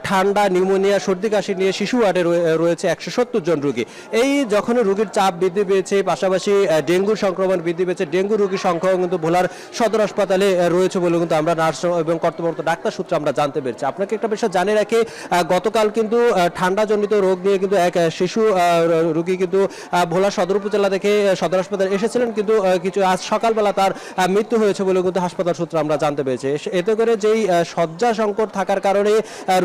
ঠান্ডা, নিউমোনিয়া, সর্দি কাশি নিয়ে শিশু ওয়ার্ডে রয়েছে 170 জন রোগী। এই যখন রোগীর চাপ বৃদ্ধি পেয়েছে, পাশাপাশি ডেঙ্গুর সংক্রমণ বৃদ্ধি পেয়েছে, ডেঙ্গু রোগীর সংখ্যাও কিন্তু ভোলার সদর হাসপাতালে রয়েছে বলে কিন্তু আমরা নার্স এবং কর্তব্যরত ডাক্তার সূত্রে আমরা জানতে পেরেছি। আপনাকে একটা বিষয় জানিয়ে রাখি, গতকাল কিন্তু ঠান্ডাজনিত রোগ নিয়ে কিন্তু এক শিশু রোগী কিন্তু ভোলা সদর উপজেলা থেকে সদর হাসপাতালে এসেছিলেন, কিন্তু কিছু আজ সকালবেলা তার মৃত্যু হয়েছে বলে কিন্তু হাসপাতাল সূত্রে আমরা জানতে পেরেছি। এতে করে যেই শয্যা সংকট থাকার কারণে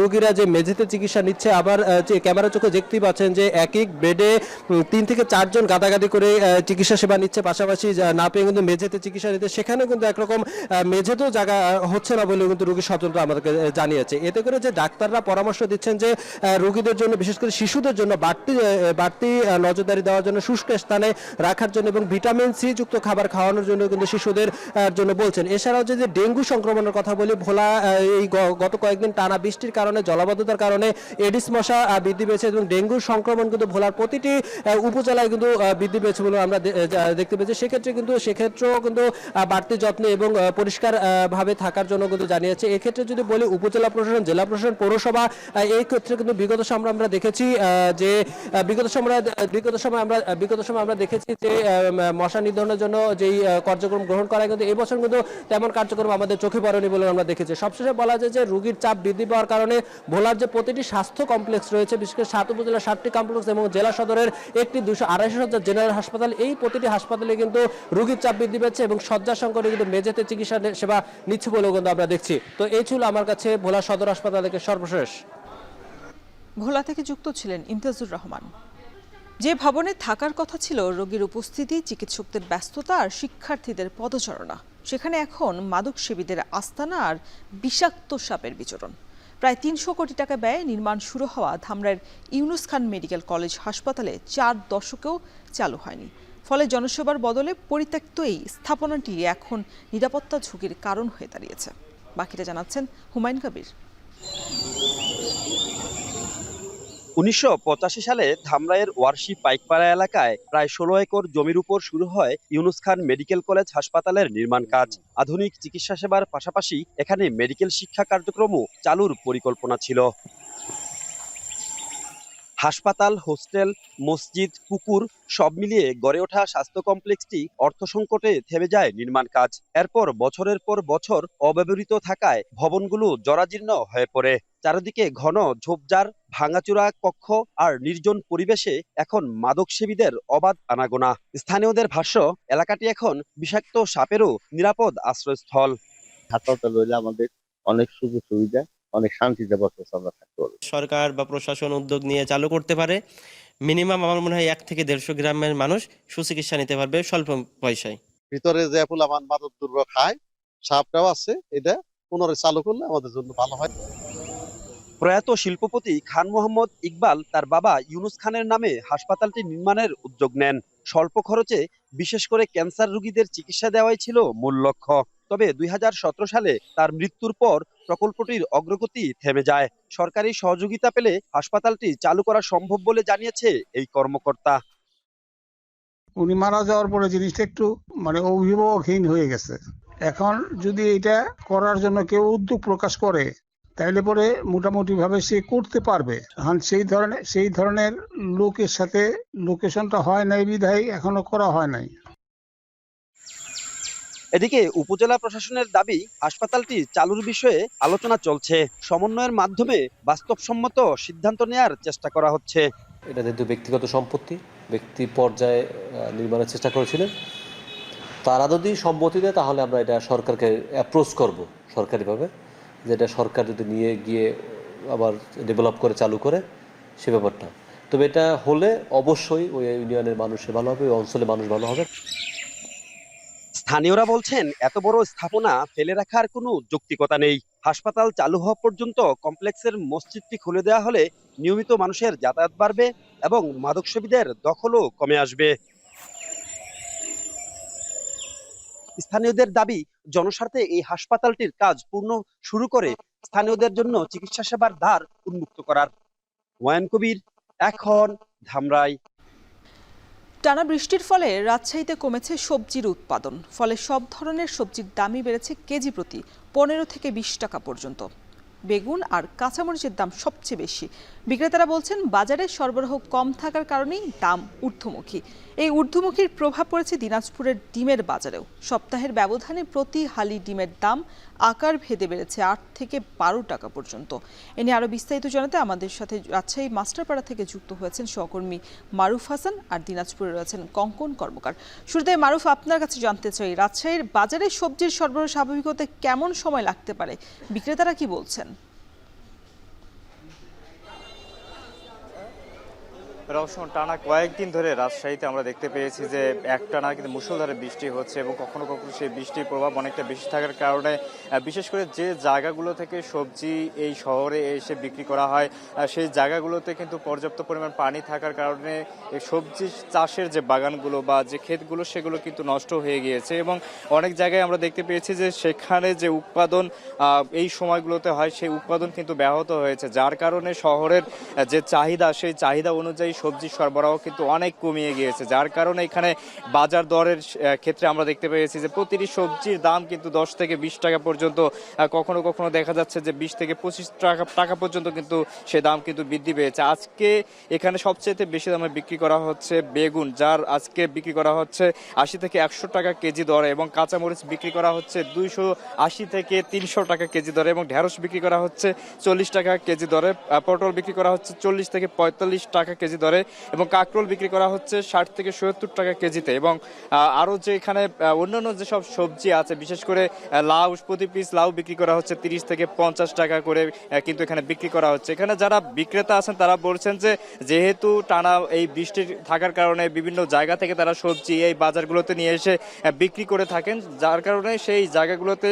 রোগীরা যে মেঝেতে চিকিৎসা নিচ্ছে, আবার যে ক্যামেরা চোখে দেখতেই পাচ্ছেন যে এক বেডে 3 থেকে 4 জন গাদাগাদি করে চিকিৎসা সেবা নিচ্ছে, পাশাপাশি না পেয়ে কিন্তু মেঝেতে চিকিৎসা নিতে সেখানে কিন্তু একরকম মেঝেতেও জায়গা হচ্ছে না বলে কিন্তু রোগীর স্বজনরা আমাদেরকে জানিয়েছে। এতে করে যে ডাক্তাররা পরামর্শ দিচ্ছেন যে রোগীদের জন্য, বিশেষ করে শিশুদের জন্য বাড়তি নজরদারি দেওয়ার জন্য, শুষ্ক স্থানে রাখার জন্য এবং ভিটামিন সি যুক্ত খাবার খাওয়ানোর জন্য কিন্তু শিশুদের জন্য বলছেন। এছাড়াও যে ডেঙ্গু সংক্রমণের কথা বলি, ভোলা এই গত কয়েকদিন টানা বৃষ্টির কারণে, জলাবদ্ধতার কারণে এডিস মশা বৃদ্ধি পেয়েছে এবং ডেঙ্গুর সংক্রমণ কিন্তু ভোলার প্রতিটি উপজেলায় কিন্তু বৃদ্ধি পেয়েছে বলে আমরা দেখতে পেয়েছি। সেক্ষেত্রেও কিন্তু বাড়তি যত্নে এবং পরিষ্কার ভাবে থাকার জন্য কিন্তু জানিয়েছে। এক্ষেত্রে যদি বলি, উপজেলা প্রশাসন, জেলা প্রশাসন, পৌরসভা এই ক্ষেত্রে কিন্তু বিগত সময় আমরা দেখেছি যে বিগত সময় আমরা দেখেছি যে মশা নিধনের জন্য যেই কার্যক্রম গ্রহণ করা, কিন্তু এবছর কিন্তু তেমন কার্যক্রম আমাদের চোখে পড়েনি বলে আমরা দেখেছি। সবশেষে বলা যায় যে রোগীর চাপ বৃদ্ধি পাওয়ার কারণে ভোলার যে প্রতিটি স্বাস্থ্য কমপ্লেক্স রয়েছে, বিশেষ করে 7 উপজেলার 7টি কমপ্লেক্স এবং জেলা সদরের একটি 228 শয্যার জেনারেল হাসপাতাল, এই প্রতিটি হাসপাতালে কিন্তু রোগীর চাপ বৃদ্ধি পাচ্ছে এবং শয্যা সংকটে কিন্তু মেঝেতে চিকিৎসা সেবা নিচ্ছে বলেও কিন্তু আমরা দেখছি। তো এই ছিল আমার কাছে ভোলা সদর হাসপাতাল থেকে সর্বশেষ। ভোলা থেকে যুক্ত ছিলেন ইমতিয়াজুর রহমান। যে ভবনে থাকার কথা ছিল রোগীর উপস্থিতি, চিকিৎসকদের ব্যস্ততা আর শিক্ষার্থীদের পদচারণা, সেখানে এখন মাদকসেবীদের আস্তানা আর বিষাক্ত সাপের বিচরণ। প্রায় 300 কোটি টাকা ব্যয়ে নির্মাণ শুরু হওয়া ধামরাইয়ের ইউনুস খান মেডিকেল কলেজ হাসপাতালে 4 দশকেও চালু হয়নি। ফলে জনসেবার বদলে পরিত্যক্ত এই স্থাপনাটি এখন নিরাপত্তা ঝুঁকির কারণ হয়ে দাঁড়িয়েছে। বাকিটা জানাচ্ছেন হুমায়ুন কবির। 1985 সালে ধামরাইয়ের ওয়ারশি পাইকপাড়া এলাকায় প্রায় 16 একর জমির উপর শুরু হয় ইউনুস খান মেডিকেল কলেজ হাসপাতালের নির্মাণ কাজ। আধুনিক চিকিৎসা সেবার পাশাপাশি এখানে মেডিকেল শিক্ষা কার্যক্রমও চালুর পরিকল্পনা ছিল। হাসপাতাল, হোস্টেল, মসজিদ, পুকুর সব মিলিয়ে গড়ে ওঠা স্বাস্থ্য কমপ্লেক্সটি অর্থ সংকটে থেমে যায় নির্মাণ কাজ। এরপর বছরের পর বছর অব্যবহৃত থাকায় ভবনগুলো জরাজীর্ণ হয়ে পড়ে। চারিদিকে ঘন ঝোপঝাড়, ভাঙাচোরা কক্ষ আর নির্জন পরিবেশে এখন মাদকসেবীদের অবাধ আনাগোনা। স্থানীয়দের ভাষ্য, এলাকাটি এখন বিষাক্ত সাপেরও নিরাপদ আশ্রয়স্থল। হাসপাতাল হইলে আমাদের অনেক সুযোগ সুবিধা, অনেক শান্তিতে বসবাস আমরা থাকতে পারবো। সরকার বা প্রশাসন উদ্যোগ নিয়ে চালু করতে পারে, মিনিমাম আমার মনে হয় 1 থেকে 150 গ্রামের মানুষ সুচিকিৎসা নিতে পারবে স্বল্প পয়সায়। ভিতরে যে ফুলামান মাদক দ্রব্য খায়, সাপটাও আছে, এটা পুনরায় চালু করলে আমাদের জন্য ভালো হয়। প্রয়াত শিল্পপতি খান মোহাম্মদ ইকবাল তার বাবা ইউনুস খানের নামে হাসপাতালটি নির্মাণের উদ্যোগ নেন। স্বল্প খরচে বিশেষ করে ক্যান্সার রোগীদের চিকিৎসা দেওয়াই ছিল মূল লক্ষ্য। তবে 2017 সালে তার মৃত্যুর পর প্রকল্পটির অগ্রগতি থেমে যায়। সরকারি সহযোগিতা পেলে হাসপাতালটি চালু করা সম্ভব বলে জানিয়েছে এই কর্মকর্তা। উনি মারা যাওয়ার পরে জিনিসটা একটু অভিভাবকহীন হয়ে গেছে। এখন যদি এটা করার জন্য কেউ উদ্যোগ প্রকাশ করে তাইলে পরে মোটামুটি ভাবে সে করতে পারবে। এখন সেই ধরনের লোকের সাথে লোকেশনটা হয় নাই বিধায় এখনো করা হয় নাই। এদিকে উপজেলা প্রশাসনের দাবি হাসপাতালটি চালুর বিষয়ে আলোচনা চলছে, সমন্বয়ের মাধ্যমে বাস্তবসম্মত সিদ্ধান্ত নেয়ার চেষ্টা করা হচ্ছে। এটা যেহেতু ব্যক্তিগত সম্পত্তি, ব্যক্তি পর্যায়ে নির্মাণের চেষ্টা করেছিলেন, তারা যদি সম্মতি দেয় তাহলে আমরা এটা সরকারকে অ্যাপ্রোচ করব সরকারিভাবে, যেটা সরকার যদি নিয়ে গিয়ে আবার ডেভেলপ করে চালু করে সে ব্যাপারটা। তবে এটা হলে অবশ্যই ওই ইউনিয়নের মানুষের ভালো হবে, ওই অঞ্চলের মানুষ ভালো হবে। স্থানীয়রা বলছেন এত বড় স্থাপনা ফেলে রাখার কোনো যৌক্তিকতা নেই। হাসপাতাল চালু হওয়া পর্যন্ত কমপ্লেক্সের মসজিদটি খুলে দেওয়া হলে নিয়মিত মানুষের যাতায়াত বাড়বে এবং মাদকসেবীদের দখলও কমে আসবে। স্থানীয়দের দাবি, জনস্বার্থে এই হাসপাতালটির কাজ পূর্ণ শুরু করে স্থানীয়দের জন্য চিকিৎসা সেবার দ্বার উন্মুক্ত করার। ওয়ান কবির, এখন ধামরাই। টানা বৃষ্টির ফলে রাজশাহীতে কমেছে সবজির উৎপাদন, ফলে সব ধরনের সবজির দামই বেড়েছে কেজি প্রতি 15 থেকে 20 টাকা পর্যন্ত। বেগুন আর কাঁচামরিচের দাম সবচেয়ে বেশি। বিক্রেতারা বলছেন বাজারে সরবরাহ কম থাকার কারণেই দাম ঊর্ধ্বমুখী। এই ঊর্ধ্বমুখীর প্রভাব পড়েছে দিনাজপুরের ডিমের বাজারেও। সপ্তাহের ব্যবধানে প্রতি হালি ডিমের দাম আকার ভেদে বেড়েছে 8 থেকে 12 টাকা পর্যন্ত। এ নিয়ে আরও বিস্তারিত জানাতে আমাদের সাথে রাজশাহী মাস্টারপাড়া থেকে যুক্ত হয়েছেন সহকর্মী মারুফ হাসান, আর দিনাজপুরে রয়েছেন কঙ্কন কর্মকার। শুরুতে মারুফ, আপনার কাছে জানতে চাই, রাজশাহীর বাজারে সবজির সরবরাহ স্বাভাবিক হতে কেমন সময় লাগতে পারে? বিক্রেতারা কি বলছেন? রওশন, টানা কয়েকদিন ধরে রাজশাহীতে আমরা দেখতে পেয়েছি যে একটানা কিন্তু মুষলধারে বৃষ্টি হচ্ছে এবং কখনো কখনো সেই বৃষ্টির প্রভাব অনেকটা বেশি থাকার কারণে বিশেষ করে যে জায়গাগুলো থেকে সবজি এই শহরে এসে বিক্রি করা হয় সেই জায়গাগুলোতে কিন্তু পর্যাপ্ত পরিমাণ পানি থাকার কারণে এই সবজি চাষের যে বাগানগুলো বা যে ক্ষেতগুলো সেগুলো কিন্তু নষ্ট হয়ে গিয়েছে এবং অনেক জায়গায় আমরা দেখতে পেয়েছি যে সেখানে যে উৎপাদন এই সময়গুলোতে হয় সেই উৎপাদন কিন্তু ব্যাহত হয়েছে, যার কারণে শহরের যে চাহিদা সেই চাহিদা অনুযায়ী সবজি সরবরাহ কিন্তু অনেক কমিয়ে গিয়েছে, যার কারণে এখানে বাজার দরের ক্ষেত্রে আমরা দেখতে পেয়েছি যে প্রতিটি সবজির দাম কিন্তু 10 থেকে 20 টাকা পর্যন্ত, কখনো কখনো দেখা যাচ্ছে যে 20 থেকে 25 টাকা পর্যন্ত কিন্তু সে দাম কিন্তু বৃদ্ধি পেয়েছে। আজকে এখানে সবচেয়ে বেশি দামে বিক্রি করা হচ্ছে বেগুন, যার আজকে বিক্রি করা হচ্ছে 80 থেকে 100 টাকা কেজি দরে, এবং কাঁচামরিচ বিক্রি করা হচ্ছে 280 থেকে 300 টাকা কেজি দরে, এবং ঢেঁড়স বিক্রি করা হচ্ছে 40 টাকা কেজি দরে, পটল বিক্রি করা হচ্ছে 40 থেকে 45 টাকা কেজি দরে, এবং কাঁকরোল বিক্রি করা হচ্ছে 60 থেকে 70 টাকা কেজিতে। এবং আরও যে এখানে অন্যান্য যেসব সবজি আছে, বিশেষ করে লাউ, প্রতি পিস লাউ বিক্রি করা হচ্ছে 30 থেকে 50 টাকা করে কিন্তু এখানে বিক্রি করা হচ্ছে। এখানে যারা বিক্রেতা আছেন তারা বলছেন যে যেহেতু টানা এই বৃষ্টি থাকার কারণে বিভিন্ন জায়গা থেকে তারা সবজি এই বাজারগুলোতে নিয়ে এসে বিক্রি করে থাকেন, যার কারণে সেই জায়গাগুলোতে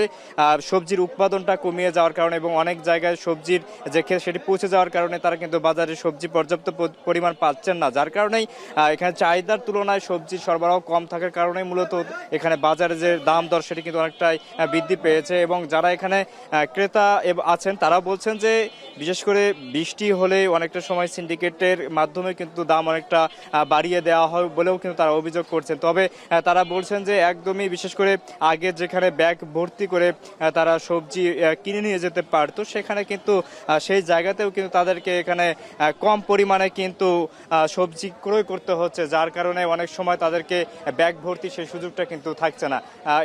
সবজির উৎপাদনটা কমিয়ে যাওয়ার কারণে এবং অনেক জায়গায় সবজির যে ক্ষেত সেটি পৌঁছে যাওয়ার কারণে তারা কিন্তু বাজারে সবজি পর্যাপ্ত পরিমাণ পাচ্ছেন না, যার কারণেই এখানে চাহিদার তুলনায় সবজির সরবরাহ কম থাকার কারণেই মূলত এখানে বাজারে যে দাম দর সেটি কিন্তু অনেকটাই বৃদ্ধি পেয়েছে। এবং যারা এখানে ক্রেতা আছেন তারা বলছেন যে বিশেষ করে বৃষ্টি হলে অনেকটা সময় সিন্ডিকেটের মাধ্যমে কিন্তু দাম অনেকটা বাড়িয়ে দেওয়া হয় বলেও কিন্তু তারা অভিযোগ করছেন। তবে তারা বলছেন যে একদমই বিশেষ করে আগে যেখানে ব্যাগ ভর্তি করে তারা সবজি কিনে নিয়ে যেতে পারতো, সেখানে কিন্তু সেই জায়গাতেও কিন্তু তাদেরকে এখানে কম পরিমাণে কিন্তু সবজি ক্রয় করতে হচ্ছে, যার কারণে অনেক সময় তাদেরকে ব্যাগ ভর্তি সেই সুযোগটা কিন্তু থাকছে না।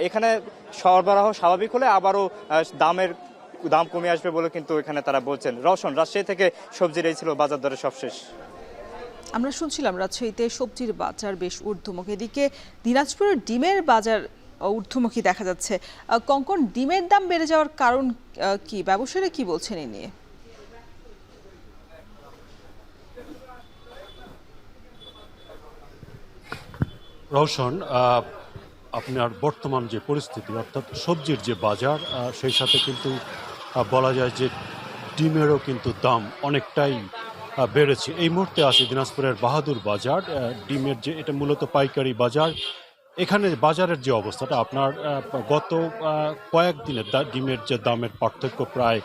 এখানে সরবরাহ স্বাভাবিক হলে আবারও দাম কমে আসবে বলে কিন্তু এখানে তারা বলছেন। রওশন, রাজশাহী থেকে সবজির এই ছিল বাজার দরের সবশেষ। আমরা শুনছিলাম রাজশাহীতে সবজির বাজার বেশ ঊর্ধ্বমুখী, এদিকে দিনাজপুরের ডিমের বাজার ঊর্ধ্বমুখী দেখা যাচ্ছে। কঙ্কন, ডিমের দাম বেড়ে যাওয়ার কারণ কি? ব্যবসায়ীরা কি বলছেন এই নিয়ে? রওশন, আপনার বর্তমান যে পরিস্থিতি অর্থাৎ সবজির যে বাজার, সেই সাথে কিন্তু বলা যায় যে ডিমেরও কিন্তু দাম অনেকটাই বেড়েছে। এই মুহূর্তে আছে দিনাজপুরের বাহাদুর বাজার, ডিমের যে এটা মূলত পাইকারি বাজার। এখানে বাজারের যে অবস্থাটা আপনার গত কয়েকদিনের ডিমের যে দামের পার্থক্য প্রায়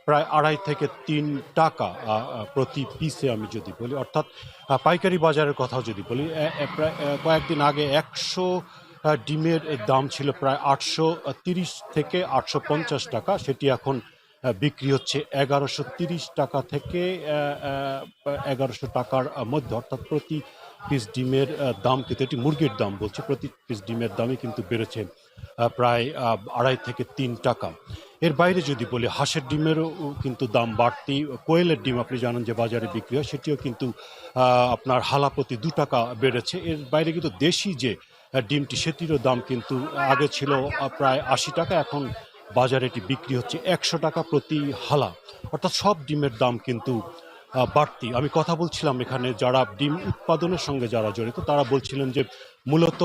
2.5 থেকে 3 টাকা প্রতি পিসে আমি যদি বলি, অর্থাৎ পাইকারি বাজারের কথাও যদি বলি, প্রায় কয়েকদিন আগে ডিমের দাম ছিল প্রায় 830 থেকে 850 টাকা, সেটি এখন বিক্রি হচ্ছে 1130 টাকা থেকে 1100 টাকার মধ্যে, অর্থাৎ প্রতি পিস ডিমের দাম কিন্তু, এটি মুরগির দাম বলছে, প্রতি পিস ডিমের দামই কিন্তু বেড়েছে প্রায় 2.5 থেকে 3 টাকা। এর বাইরে যদি বলি, হাঁসের ডিমেরও কিন্তু দাম বাড়তি। কোয়েলের ডিম আপনি জানেন যে বাজারে বিক্রি হয়, সেটিও কিন্তু আপনার হালা প্রতি 2 টাকা বেড়েছে। এর বাইরে কিন্তু দেশি যে ডিমটি, সেটিরও দাম কিন্তু আগে ছিল প্রায় 80 টাকা, এখন বাজারে এটি বিক্রি হচ্ছে 100 টাকা প্রতি হালা, অর্থাৎ সব ডিমের দাম কিন্তু বাড়তি। আমি কথা বলছিলাম এখানে যারা ডিম উৎপাদনের সঙ্গে যারা জড়িত, তারা বলছিলেন যে মূলত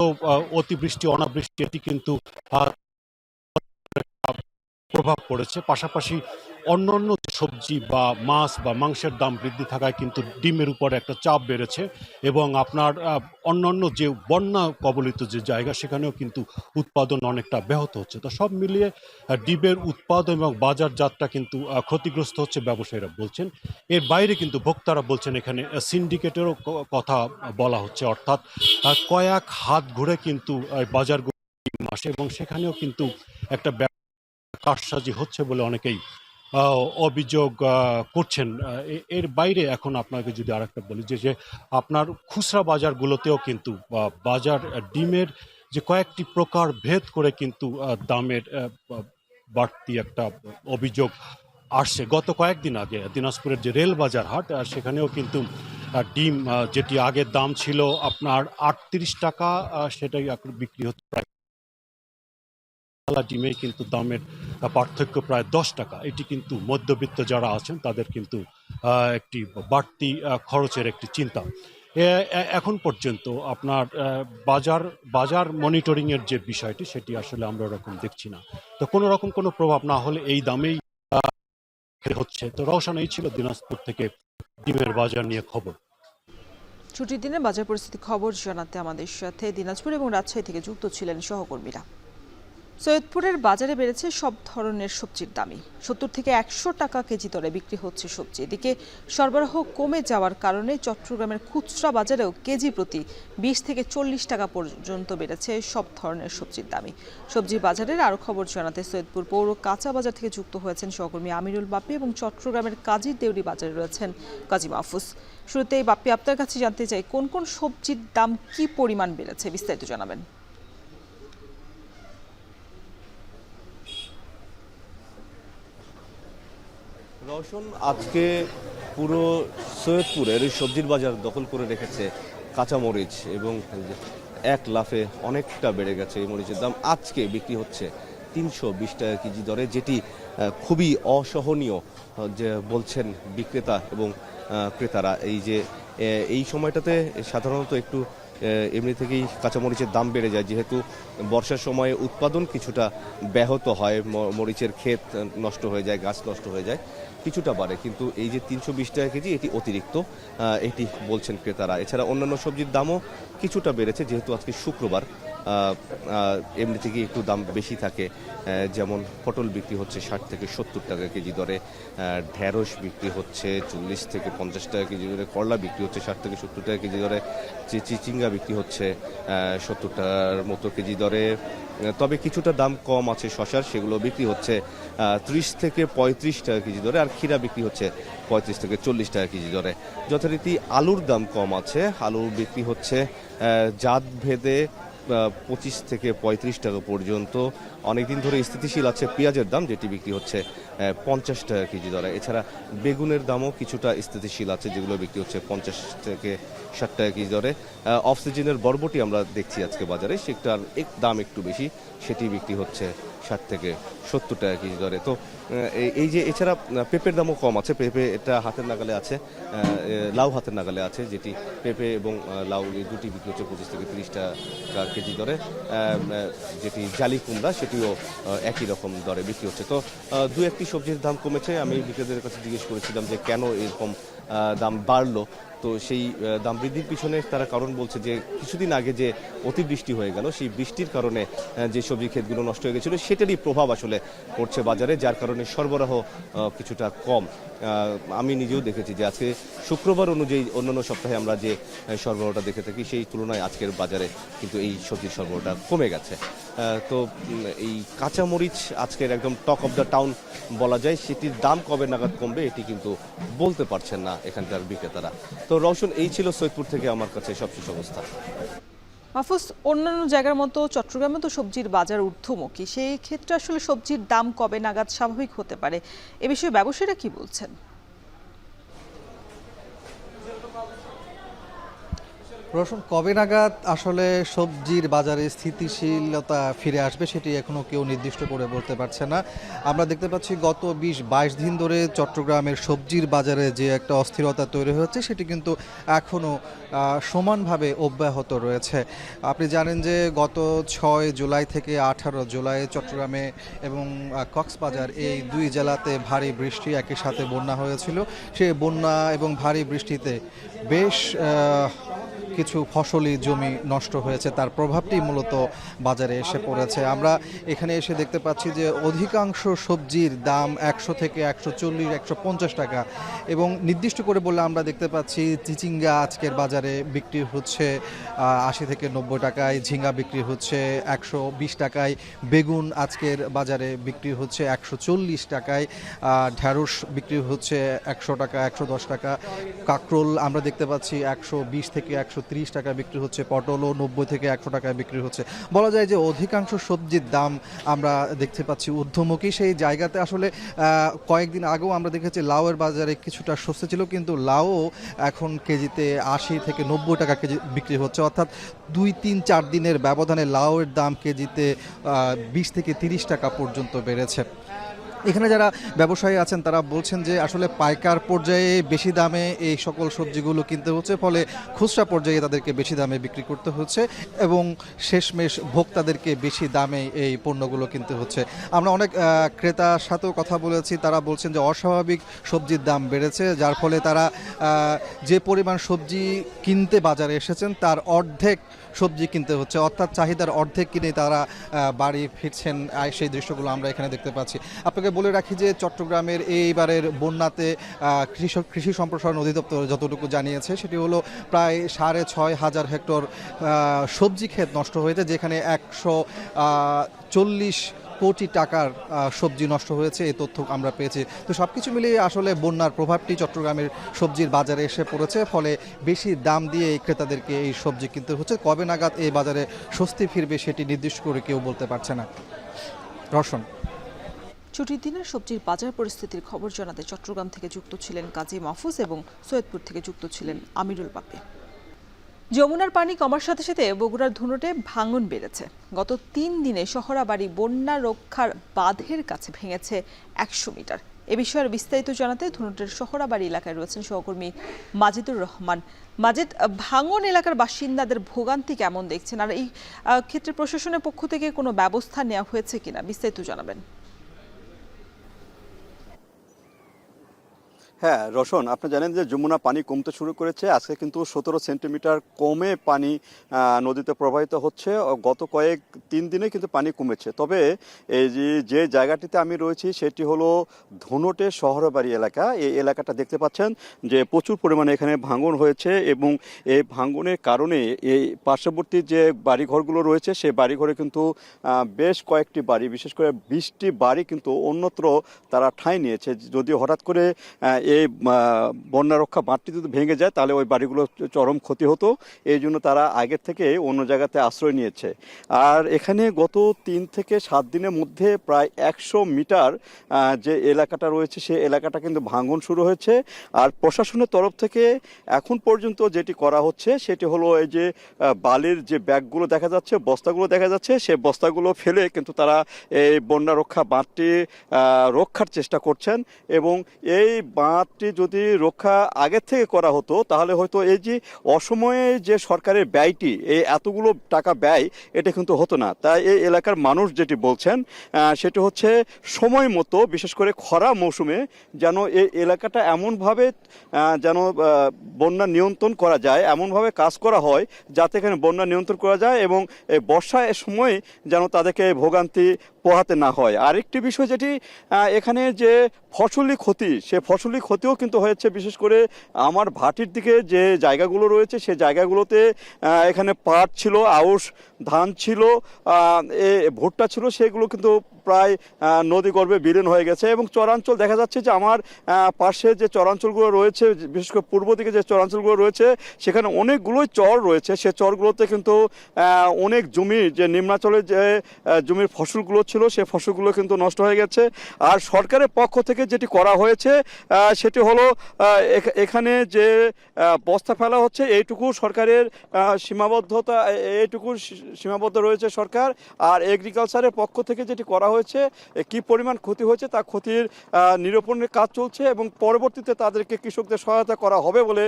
অতিবৃষ্টি অনাবৃষ্টি এটি কিন্তু প্রভাব পড়েছে, পাশাপাশি অন্যান্য সবজি বা মাছ বা মাংসের দাম বৃদ্ধি থাকায় কিন্তু ডিমের উপরে একটা চাপ বেড়েছে, এবং আপনার অন্যান্য যে বন্যা কবলিত যে জায়গা, সেখানেও কিন্তু উৎপাদন অনেকটা ব্যাহত হচ্ছে। তো সব মিলিয়ে ডিমের উৎপাদন এবং বাজারজাতটা কিন্তু ক্ষতিগ্রস্ত হচ্ছে, ব্যবসায়ীরা বলছেন। এর বাইরে কিন্তু ভোক্তারা বলছেন এখানে সিন্ডিকেটেরও কথা বলা হচ্ছে, অর্থাৎ কয়েক হাত ঘুরে কিন্তু বাজারগুলো আসে, এবং সেখানেও কিন্তু একটা কারসাজি হচ্ছে বলে অনেকেই অভিযোগ করছেন। এর বাইরে এখন আপনাকে যদি আরেকটা বলি যে আপনার খুচরা বাজারগুলোতেও কিন্তু বাজার ডিমের যে কয়েকটি প্রকার ভেদ করে কিন্তু দামের বাড়তি একটা অভিযোগ আসছে। গত কয়েকদিন আগে দিনাজপুরের যে রেল বাজার হাট, সেখানেও কিন্তু ডিম যেটি আগের দাম ছিল আপনার 38 টাকা, সেটাই বিক্রি হচ্ছে প্রায় ডিমে কিন্তু দামের পার্থক্য প্রায় 10 টাকা। এটি কিন্তু মধ্যবিত্ত যারা আছেন তাদের কিন্তু একটি বাড়তি খরচের একটি চিন্তা। এখন পর্যন্ত আপনার বাজার মনিটরিংয়ের যে বিষয়টি, সেটি আসলে আমরা ওরকম দেখছি না। তো কোনো রকম কোনো প্রভাব না হলে এই দামেই হচ্ছে। তো রওশন, এই ছিল দিনাজপুর থেকে ডিমের বাজার নিয়ে খবর। ছুটির দিনে বাজার পরিস্থিতি খবর জানাতে আমাদের সাথে দিনাজপুর এবং রাজশাহী থেকে যুক্ত ছিলেন সহকর্মীরা। সৈয়দপুরের বাজারে বেড়েছে সব ধরনের সবজির দামই, 70 থেকে 100 টাকা কেজি দরে বিক্রি হচ্ছে সবজি। এদিকে সরবরাহ কমে যাওয়ার কারণে চট্টগ্রামের খুচরা বাজারেও কেজি প্রতি 20 থেকে 40 টাকা পর্যন্ত বেড়েছে সব ধরনের সবজির দামই। সবজি বাজারের আরও খবর জানাতে সৈয়দপুর পৌর কাঁচা বাজার থেকে যুক্ত হয়েছেন সহকর্মী আমিরুল বাপ্পি, এবং চট্টগ্রামের কাজীর দেউরি বাজারে রয়েছেন কাজী মাহফুজ। শুরুতেই বাপ্পি, আপনার কাছে জানতে চাই কোন কোন সবজির দাম কি পরিমাণ বেড়েছে, বিস্তারিত জানাবেন। রওশন, আজকে পুরো সৈয়দপুরের সবজির বাজার দখল করে রেখেছে কাঁচামরিচ, এবং এক লাফে অনেকটা বেড়ে গেছে এই মরিচের দাম। আজকে বিক্রি হচ্ছে 320 টাকা কেজি দরে, যেটি খুবই অসহনীয় যে বলছেন বিক্রেতা এবং ক্রেতারা। এই সময়টাতে সাধারণত একটু এমনি থেকেই কাঁচামরিচের দাম বেড়ে যায়, যেহেতু বর্ষার সময়ে উৎপাদন কিছুটা ব্যাহত হয়, মরিচের ক্ষেত নষ্ট হয়ে যায়, গাছ নষ্ট হয়ে যায়, কিছুটা বাড়ে। কিন্তু এই যে 320 টাকা কেজি, এটি অতিরিক্ত, এটি বলছেন ক্রেতারা। এছাড়া অন্যান্য সবজির দামও কিছুটা বেড়েছে, যেহেতু আজকে শুক্রবার, এমনি থেকে একটু দাম বেশি থাকে। যেমন পটল বিক্রি হচ্ছে 60 থেকে 70 টাকা কেজি দরে, ঢেঁড়স বিক্রি হচ্ছে 40 থেকে 50 টাকা কেজি দরে, করলা বিক্রি হচ্ছে 60 থেকে 70 টাকা কেজি দরে, চিচিঙ্গা বিক্রি হচ্ছে 70 টাকার মতো কেজি দরে। তবে কিছুটা দাম কম আছে শসার, সেগুলো বিক্রি হচ্ছে 30 থেকে 35 টাকা কেজি দরে, আর ক্ষীরা বিক্রি হচ্ছে 35 থেকে 40 টাকা কেজি দরে। যথারীতি আলুর দাম কম আছে, আলু বিক্রি হচ্ছে জাত ভেদে 25 থেকে 35 টাকা পর্যন্ত। অনেকদিন ধরে স্থিতিশীল আছে পেঁয়াজের দাম, যেটি বিক্রি হচ্ছে 50 টাকা কেজি দরে। এছাড়া বেগুনের দামও কিছুটা স্থিতিশীল আছে, যেগুলো বিক্রি হচ্ছে 50 থেকে 60 টাকা কেজি দরে। অফ সিজনের বরবটি আমরা দেখছি আজকে বাজারে, সেটার দাম একটু বেশি, সেটি বিক্রি হচ্ছে 60 থেকে 70 টাকা কেজি দরে। তো এই যে এছাড়া পেঁপের দামও কম আছে, পেঁপে এটা হাতের নাগালে আছে, লাউ হাতের নাগালে আছে, যেটি পেঁপে এবং লাউ এই দুটি বিক্রি হচ্ছে 25 থেকে 30 টাকা কেজি দরে। যেটি জালি কুমড়া, সেটিও একই রকম দরে বিক্রি হচ্ছে। তো দু একটি সবজির দাম কমেছে। আমি বিক্রেতাদের কাছে জিজ্ঞেস করেছিলাম যে কেন এরকম দাম বাড়লো, তো সেই দাম বৃদ্ধির পিছনে তারা কারণ বলছে যে কিছুদিন আগে যে অতিবৃষ্টি হয়ে গেল, সেই বৃষ্টির কারণে যে সবজি ক্ষেতগুলো নষ্ট হয়ে গেছিলো সেটারই প্রভাব আসলে পড়ছে বাজারে, যার কারণে সরবরাহ কিছুটা কম। আমি নিজেও দেখেছি যে আজকে শুক্রবার অনুযায়ী অন্যান্য সপ্তাহে আমরা যে সরবরাহটা দেখে থাকি সেই তুলনায় আজকের বাজারে কিন্তু এই সবজির সরবরাহটা কমে গেছে। তো এই কাঁচামরিচ আজকের একদম টক অফ দ্য টাউন বলা যায়, সেটির দাম কবে নাগাদ কমবে এটি কিন্তু বলতে পারছেন না এখানকার বিক্রেতারা। তো রওশন, এই ছিল সৈয়দপুর থেকে আমার কাছে সবশেষ অবস্থা। মাহফুজ, অন্যান্য জায়গার মতো চট্টগ্রামে তো সবজির বাজার ঊর্ধ্বমুখী, সেই ক্ষেত্রে আসলে সবজির দাম কবে নাগাদ স্বাভাবিক হতে পারে, এ বিষয়ে ব্যবসায়ীরা কি বলছেন? রোশন, কবে নাগাদ আসলে সবজির বাজারে স্থিতিশীলতা ফিরে আসবে সেটি এখনও কেউ নির্দিষ্ট করে বলতে পারছে না। আমরা দেখতে পাচ্ছি গত 20-22 দিন ধরে চট্টগ্রামের সবজির বাজারে যে একটা অস্থিরতা তৈরি হচ্ছে সেটি কিন্তু এখনও সমানভাবে অব্যাহত রয়েছে। আপনি জানেন যে গত 6 জুলাই থেকে 18 জুলাই চট্টগ্রামে এবং কক্সবাজার এই দুই জেলাতে ভারী বৃষ্টি, একই সাথে বন্যা হয়েছিল। সেই বন্যা এবং ভারী বৃষ্টিতে বেশ কিছু ফসলি জমি নষ্ট হয়েছে, তার প্রভাবটি মূলত বাজারে এসে পড়েছে। আমরা এখানে এসে দেখতে পাচ্ছি যে অধিকাংশ সবজির দাম 100 থেকে 140, 150 টাকা, এবং নির্দিষ্ট করে বললে আমরা দেখতে পাচ্ছি চিচিঙ্গা আজকের বাজারে বিক্রি হচ্ছে 80 থেকে 90 টাকায়, ঝিঙ্গা বিক্রি হচ্ছে 120 টাকায়, বেগুন আজকের বাজারে বিক্রি হচ্ছে 140 টাকায়, ঢ্যাঁড়স বিক্রি হচ্ছে 100 টাকা, 110 টাকা, কাঁকরোল আমরা দেখতে পাচ্ছি 120 থেকে 130 টাকা বিক্রি হচ্ছে, পটলও 90 থেকে 100 টাকায় বিক্রি হচ্ছে। বলা যায় যে অধিকাংশ সবজির দাম আমরা দেখতে পাচ্ছি ঊর্ধ্বমুখী। সেই জায়গাতে আসলে কয়েকদিন আগেও আমরা দেখেছি লাউয়ের বাজারে কিছুটা স্বস্তি ছিল, কিন্তু লাউ এখন কেজিতে 80 থেকে 90 টাকা কেজি বিক্রি হচ্ছে, অর্থাৎ 2-3-4 দিনের ব্যবধানে লাউয়ের দাম কেজিতে 20 থেকে 30 টাকা পর্যন্ত বেড়েছে। এখানে যারা ব্যবসায়ী আছেন তারা বলছেন যে আসলে পাইকার পর্যায়ে বেশি দামে এই সকল সবজিগুলো কিনতে হচ্ছে, ফলে খুচরা পর্যায়ে তাদেরকে বেশি দামে বিক্রি করতে হচ্ছে এবং শেষমেশ ভোক্তাদেরকে বেশি দামে এই পণ্যগুলো কিনতে হচ্ছে। আমরা অনেক ক্রেতার সাথেও কথা বলেছি, তারা বলছেন যে অস্বাভাবিক সবজির দাম বেড়েছে, যার ফলে তারা যে পরিমাণ সবজি কিনতে বাজারে এসেছেন তার অর্ধেক সবজি কিনতে হচ্ছে, অর্থাৎ চাহিদার অর্ধেক কিনে তারা বাড়ি ফিরছেন। সেই দৃশ্যগুলো আমরা এখানে দেখতে পাচ্ছি। আপনাকে বলে রাখি যে চট্টগ্রামের এইবারের বন্যাতে কৃষি সম্প্রসারণ অধিদপ্তর যতটুকু জানিয়েছে সেটি হলো প্রায় 6,500 হেক্টর সবজি ক্ষেত নষ্ট হয়েছে, যেখানে 140 কোটি টাকার সবজি নষ্ট হয়েছে, এই তথ্য আমরা পেয়েছি। তো সব কিছু মিলিয়ে আসলে বন্যার প্রভাবটি চট্টগ্রামের সবজির বাজারে এসে পড়েছে, ফলে বেশি দাম দিয়ে এই ক্রেতাদেরকে এই সবজি কিনতে হচ্ছে। কবে নাগাদ এই বাজারে স্বস্তি ফিরবে সেটি নির্দিষ্ট করে কেউ বলতে পারছে না। রওশন, ছুটির দিনের সবজির বাজার পরিস্থিতির খবর জানাতে চট্টগ্রাম থেকে যুক্ত ছিলেন কাজী মাহফুজ এবং সৈয়দপুর থেকে যুক্ত ছিলেন আমিরুল বাপি। যমুনার পানি কমার সাথে সাথে বগুড়ার ধুনটে ভাঙন বেড়েছে। গত 3 দিনে শহরাবাড়ি বন্যা রক্ষার বাঁধের কাছে ভেঙেছে 100 মিটার। এ বিষয়ে বিস্তারিত জানাতে ধুনটের শহরাবাড়ি এলাকায় রয়েছেন সহকর্মী মাজিদুর রহমান। মাজিদ, ভাঙন এলাকার বাসিন্দাদের ভোগান্তি কেমন দেখছেন, আর এই ক্ষেত্রে প্রশাসনের পক্ষ থেকে কোনো ব্যবস্থা নেওয়া হয়েছে কিনা বিস্তারিত জানাবেন। হ্যাঁ রওশন, আপনি জানেন যে যমুনা পানি কমতে শুরু করেছে। আজকে কিন্তু 17 সেন্টিমিটার কমে পানি নদীতে প্রবাহিত হচ্ছে। গত 3 দিনে কিন্তু পানি কমেছে। তবে এই যে জায়গাটিতে আমি রয়েছি সেটি হলো ধুনটে শহরবাড়ি এলাকা। এই এলাকাটা দেখতে পাচ্ছেন যে প্রচুর পরিমাণে এখানে ভাঙন হয়েছে এবং এই ভাঙনের কারণে এই পার্শ্ববর্তী যে বাড়িঘরগুলো রয়েছে সেই বাড়িঘরে কিন্তু বেশ কয়েকটি বাড়ি, বিশেষ করে 20টি বাড়ি কিন্তু অন্যত্র তারা ঠাঁই নিয়েছে। যদিও হঠাৎ করে এই বন্যা রক্ষা বাঁধটি যদি ভেঙে যায় তাহলে ওই বাড়িগুলো চরম ক্ষতি হতো, এই জন্য তারা আগের থেকে অন্য জায়গাতে আশ্রয় নিয়েছে। আর এখানে গত 3 থেকে 7 দিনের মধ্যে প্রায় 100 মিটার যে এলাকাটা রয়েছে সেই এলাকাটা কিন্তু ভাঙন শুরু হয়েছে। আর প্রশাসনের তরফ থেকে এখন পর্যন্ত যেটি করা হচ্ছে সেটি হলো এই যে বালির যে ব্যাগগুলো দেখা যাচ্ছে, বস্তাগুলো দেখা যাচ্ছে, সেই বস্তাগুলো ফেলে কিন্তু তারা এই বন্যা রক্ষা বাঁধটি রক্ষার চেষ্টা করছেন এবং এই বাঁধ বাঁধটি যদি রক্ষা আগের থেকে করা হতো তাহলে হয়তো এই যে অসময়ে যে সরকারের ব্যয়টি এই এতগুলো টাকা ব্যয় এটা কিন্তু হতো না। তাই এই এলাকার মানুষ যেটি বলছেন সেটি হচ্ছে সময় মতো, বিশেষ করে খরা মৌসুমে যেন এই এলাকাটা এমনভাবে যেন বন্যা নিয়ন্ত্রণ করা যায়, এমনভাবে কাজ করা হয় যাতে এখানে বন্যা নিয়ন্ত্রণ করা যায় এবং এই বর্ষার সময় যেন তাদেরকে ভোগান্তি পোহাতে না হয়। আরেকটি বিষয় যেটি এখানে যে ফসলি ক্ষতি, সে ফসলি ক্ষতিও কিন্তু হয়েছে। বিশেষ করে আমার ভাটির দিকে যে জায়গাগুলো রয়েছে সেই জায়গাগুলোতে এখানে পাট ছিল, আউশ ধান ছিল, ভুট্টা ছিল, সেগুলো কিন্তু প্রায় নদীগর্ভে বিলীন হয়ে গেছে। এবং চরাঞ্চল দেখা যাচ্ছে যে আমার পাশে যে চরাঞ্চলগুলো রয়েছে, বিশেষ করে পূর্ব দিকে যে চরাঞ্চলগুলো রয়েছে সেখানে অনেকগুলোই চর রয়েছে। সে চরগুলোতে কিন্তু অনেক জমি, যে নিম্নাঞ্চলে যে জমির ফসলগুলো ছিল সে ফসলগুলো কিন্তু নষ্ট হয়ে গেছে। আর সরকারের পক্ষ থেকে যেটি করা হয়েছে সেটি হলো এখানে যে বস্তা ফেলা হচ্ছে এইটুকু সরকারের সীমাবদ্ধতা, এইটুকু সীমাবদ্ধ রয়েছে সরকার। আর এগ্রিকালচারের পক্ষ থেকে যেটি করা হয়েছে, কি পরিমাণ ক্ষতি হয়েছে তা ক্ষতির নিরূপণের কাজ চলছে এবং পরবর্তীতে তাদেরকে কৃষকদের সহায়তা করা হবে বলে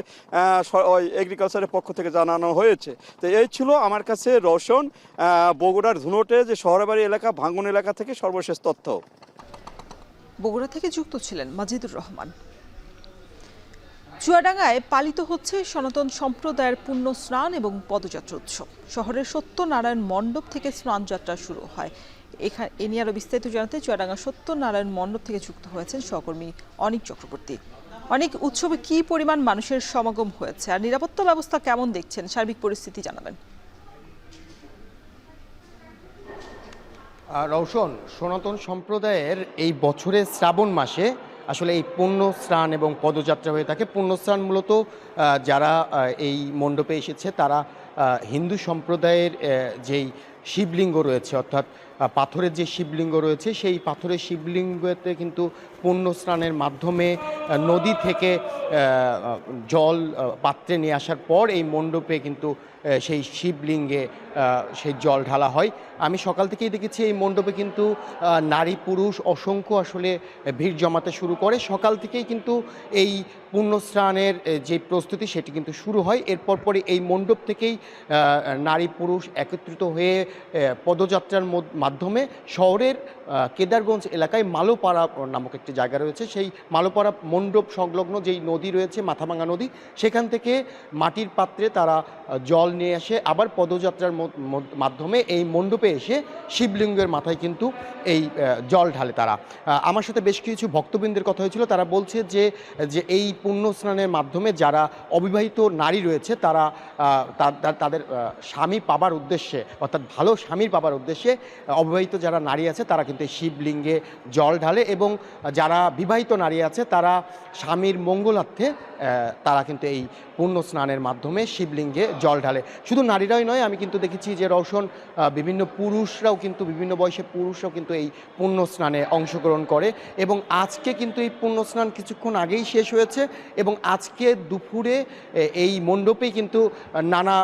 এগ্রিকালচারের পক্ষ থেকে জানানো হয়েছে। তো এই ছিল আমার কাছে রওশন, বগুড়ার ধুনটে যে শহরবাড়ি এলাকা, ভাঙ্গন এলাকা থেকে সর্বশেষ তথ্য। বগুড়া থেকে যুক্ত ছিলেন মাজিদুর রহমান। চুয়াডাঙ্গায় পালিত হচ্ছে সনাতন সম্প্রদায়ের পুণ্য স্নান এবং পদযাত্রা উৎসব। শহরের সত্যনারায়ণ মণ্ডপ থেকে স্নান যাত্রা শুরু হয়। এ নিয়ে আরো বিস্তারিত জানাতে চুয়াডাঙ্গা সত্যনারায়ণ মণ্ডপ থেকে যুক্ত হয়েছেন সহকর্মী অনিক চক্রবর্তী। অনেক উৎসবে কি পরিমাণ মানুষের সমাগম হয়েছে আর নিরাপত্তা ব্যবস্থা কেমন দেখছেন, সার্বিক পরিস্থিতি জানাবেন। রওশন, সনাতন সম্প্রদায়ের এই বছরের শ্রাবণ মাসে আসলে এই পুণ্য স্নান এবং পদযাত্রা হয়ে থাকে। পুণ্য স্নান মূলত যারা এই মণ্ডপে এসেছে তারা হিন্দু সম্প্রদায়ের যেই শিবলিঙ্গ রয়েছে, অর্থাৎ পাথরের যে শিবলিঙ্গ রয়েছে সেই পাথরের শিবলিঙ্গতে কিন্তু পুণ্য স্নানের মাধ্যমে নদী থেকে জল পাত্রে নিয়ে আসার পর এই মণ্ডপে কিন্তু সেই শিবলিঙ্গে সেই জল ঢালা হয়। আমি সকাল থেকেই দেখেছি এই মণ্ডপে কিন্তু নারী পুরুষ অসংখ্য আসলে ভিড় জমাতে শুরু করে। সকাল থেকেই কিন্তু এই পুণ্যস্নানের যে প্রস্তুতি সেটি কিন্তু শুরু হয়। এরপর পরে এই মণ্ডপ থেকেই নারী পুরুষ একত্রিত হয়ে পদযাত্রার মাধ্যমে শহরের কেদারগঞ্জ এলাকায় মালোপাড়া নামক একটি জায়গা রয়েছে, সেই মালোপাড়া মণ্ডপ সংলগ্ন যেই নদী রয়েছে মাথাভাঙা নদী, সেখান থেকে মাটির পাত্রে তারা জল নিয়ে আসে। আবার পদযাত্রার মাধ্যমে এই মণ্ডপে এসে শিবলিঙ্গের মাথায় কিন্তু এই জল ঢালে তারা। আমার সাথে বেশ কিছু ভক্তবৃন্দের কথা হয়েছিল, তারা বলছে যে এই পুণ্য স্নানের মাধ্যমে যারা অবিবাহিত নারী রয়েছে তারা তাদের স্বামী পাবার উদ্দেশ্যে, অর্থাৎ ভালো স্বামীর পাবার উদ্দেশ্যে অবিবাহিত যারা নারী আছে তারা কিন্তু শিবলিঙ্গে জল ঢালে এবং যারা বিবাহিত নারী আছে তারা স্বামীর মঙ্গলার্থে তারা কিন্তু এই পুণ্য স্নানের মাধ্যমে শিবলিঙ্গে জল ঢালে। শুধু নারীরাই নয়, আমি কিন্তু দেখেছি যে রওশন বিভিন্ন পুরুষরাও কিন্তু বিভিন্ন বয়সের পুরুষরাও কিন্তু এই পুণ্য স্নানে অংশগ্রহণ করে এবং আজকে কিন্তু এই পুণ্য স্নান কিছুক্ষণ আগেই শেষ হয়েছে এবং আজকে দুপুরে এই মণ্ডপেই কিন্তু নানা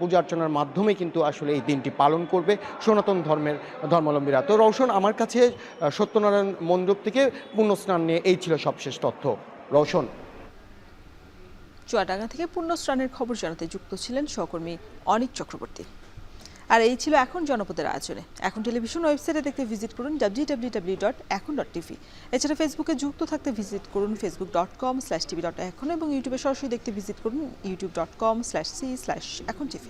পূজার্চনার মাধ্যমে কিন্তু আসলে এই দিনটি পালন করবে সনাতন ধর্মাবলম্বীরা। তো রওশন, আমার কাছে সত্যনারায়ণ মণ্ডপ থেকে পুণ্য স্নান নিয়ে এই ছিল সবশেষ তথ্য। রওশন। চুয়াডাঙ্গা থেকে পুণ্য স্নানের খবর জানাতে যুক্ত ছিলেন সহকর্মী অনিক চক্রবর্তী। আর এই ছিল এখন জনপদের আয়োজনে। এখন টেলিভিশন ওয়েবসাইটে দেখতে ভিজিট করুন www.ekon.tv। এছাড়া ফেসবুকে যুক্ত থাকতে ভিজিট করুন facebook.com/tv.ekon এবং ইউটিউবে সরাসরি দেখতে ভিজিট করুন youtube.com/c/ekontv।